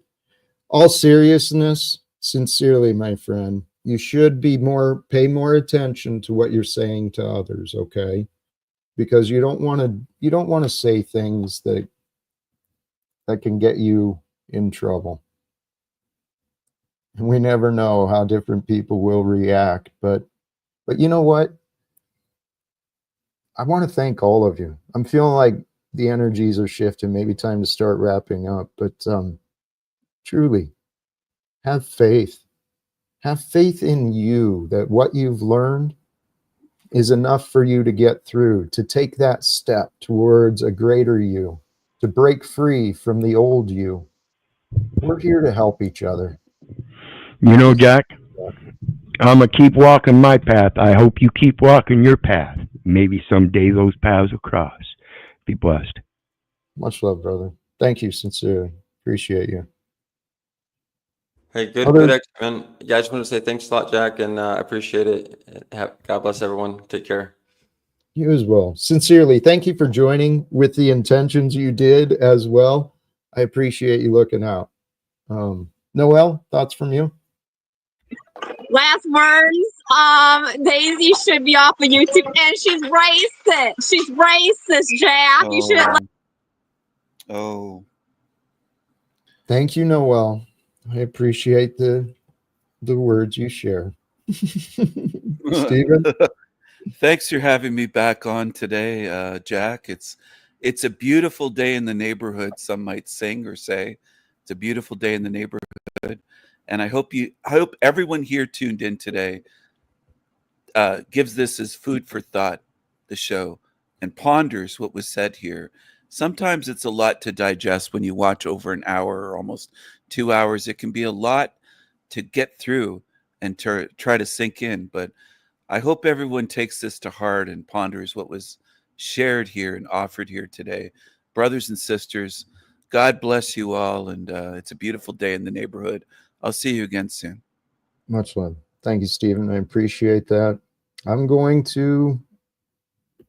all seriousness, sincerely, my friend, you should pay more attention to what you're saying to others, okay? Because you don't want to say things that can get you in trouble. And we never know how different people will react, but you know what? I want to thank all of you. I'm feeling like the energies are shifting. Maybe time to start wrapping up, but truly, have faith. Have faith in you that what you've learned is enough for you to get through, to take that step towards a greater you, to break free from the old you. We're here to help each other. You know, Jack, I'm going to keep walking my path. I hope you keep walking your path. Maybe someday those paths will cross. Be blessed. Much love, brother. Thank you sincerely. Appreciate you. Hey, good Other excellent. Yeah, I just want to say thanks a lot, Jack, and I appreciate it. God bless everyone. Take care. You as well. Sincerely, thank you for joining with the intentions you did as well. I appreciate you looking out. Noelle, thoughts from you? Last words. Daisy should be off of YouTube, and she's racist. She's racist, Jack. You shouldn't. Oh. Thank you, Noelle. I appreciate the words you share. Stephen? Thanks for having me back on today, Jack. It's a beautiful day in the neighborhood, some might sing or say. It's a beautiful day in the neighborhood. And I hope everyone here tuned in today gives this as food for thought, the show, and ponders what was said here. Sometimes it's a lot to digest when you watch over an hour or almost 2 hours. It can be a lot to get through and to try to sink in. But I hope everyone takes this to heart and ponders what was shared here and offered here today. Brothers and sisters, God bless you all. And it's a beautiful day in the neighborhood. I'll see you again soon. Much love. Thank you, Stephen. I appreciate that. I'm going to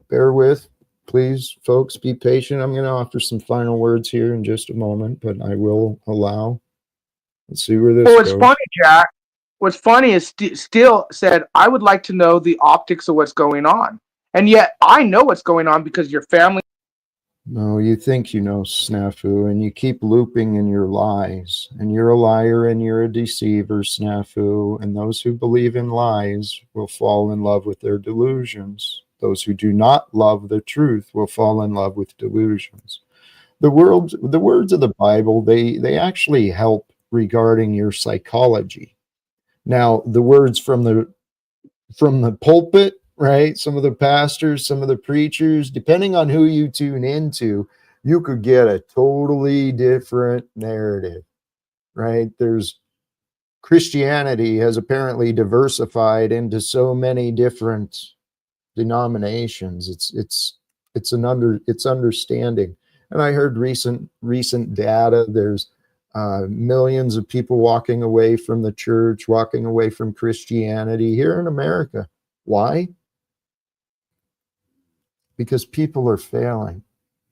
bear with. Please, folks, be patient. I'm going to offer some final words here in just a moment, but I will allow. Let's see where this Well, goes. it's funny, Jack. What's funny is Still said, I would like to know the optics of what's going on. And yet I know what's going on because your family. No, you think you know, Snafu, and you keep looping in your lies. And you're a liar and you're a deceiver, Snafu. And those who believe in lies will fall in love with their delusions. Those who do not love the truth will fall in love with delusions. The words of the Bible, they actually help regarding your psychology. Now, the words from the pulpit, right? Some of the pastors, some of the preachers, depending on who you tune into, you could get a totally different narrative, right? Christianity has apparently diversified into so many different denominations. It's understanding. And I heard recent data. There's millions of people walking away from the church, walking away from Christianity here in America. Why? Because people are failing.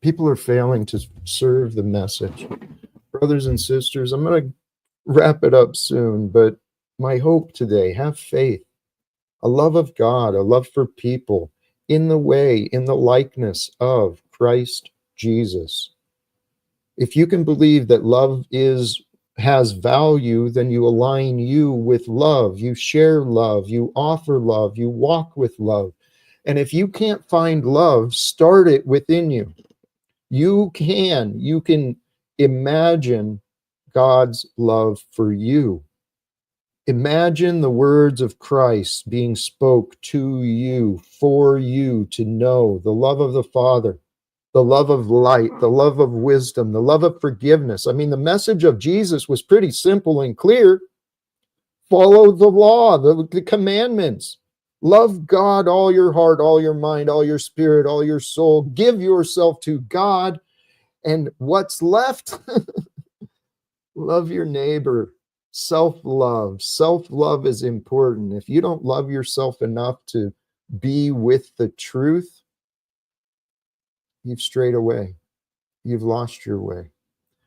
People are failing to serve the message. Brothers and sisters, I'm going to wrap it up soon, but my hope today, have faith, a love of God, a love for people in the way, in the likeness of Christ Jesus. If you can believe that love has value, then you align you with love. You share love. You offer love. You walk with love. And if you can't find love, start it within you. You can imagine God's love for you. Imagine the words of Christ being spoke to you, for you to know the love of the Father, the love of light, the love of wisdom, the love of forgiveness. I mean, the message of Jesus was pretty simple and clear. Follow the law, the commandments. Love God, all your heart, all your mind, all your spirit, all your soul. Give yourself to God. And what's left? Love your neighbor. Self-love. Self-love is important. If you don't love yourself enough to be with the truth, you've strayed away. You've lost your way.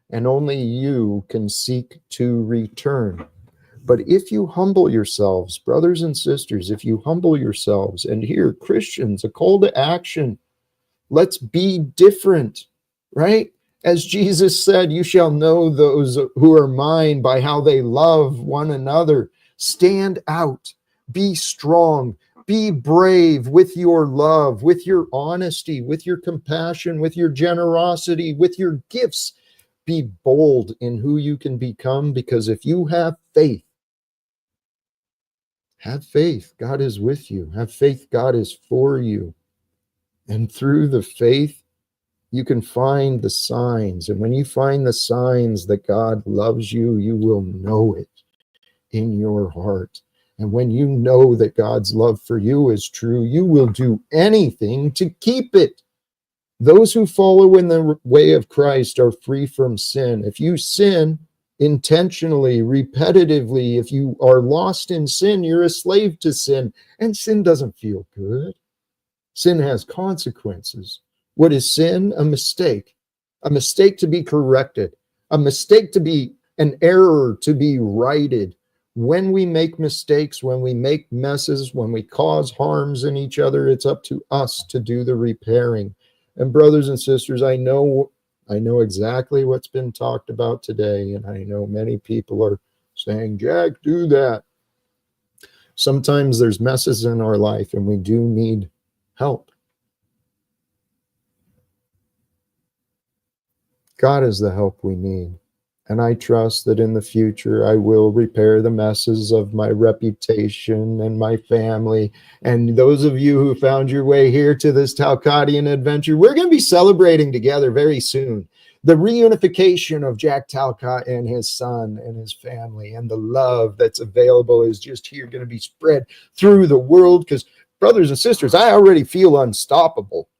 And only you can seek to return. But if you humble yourselves, brothers and sisters, if you humble yourselves, and here, Christians, a call to action, let's be different, right? As Jesus said, you shall know those who are mine by how they love one another. Stand out, be strong, be brave with your love, with your honesty, with your compassion, with your generosity, with your gifts. Be bold in who you can become, because if you have faith, God is with you. Have faith, God is for you. And through the faith, you can find the signs. And when you find the signs that God loves you, you will know it in your heart. And when you know that God's love for you is true, you will do anything to keep it. Those who follow in the way of Christ are free from sin. If you sin intentionally, repetitively, if you are lost in sin, you're a slave to sin. And sin doesn't feel good. Sin has consequences. What is sin? A mistake to be corrected, a mistake to be an error to be righted. When we make mistakes, when we make messes, when we cause harms in each other, it's up to us to do the repairing. And brothers and sisters, I know exactly what's been talked about today, and I know many people are saying, Jack, do that. Sometimes there's messes in our life and we do need help. God is the help we need. And I trust that in the future, I will repair the messes of my reputation and my family. And those of you who found your way here to this Talcottian adventure, we're going to be celebrating together very soon the reunification of Jack Talcott and his son and his family. And the love that's available is just here going to be spread through the world, because brothers and sisters, I already feel unstoppable.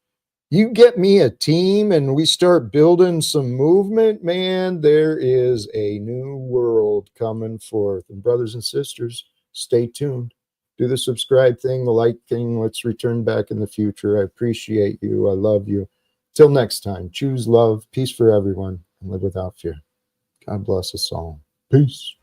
You get me a team and we start building some movement, man, there is a new world coming forth. And brothers and sisters, stay tuned. Do the subscribe thing, the like thing. Let's return back in the future. I appreciate you. I love you. Till next time, choose love, peace for everyone, and live without fear. God bless us all. Peace.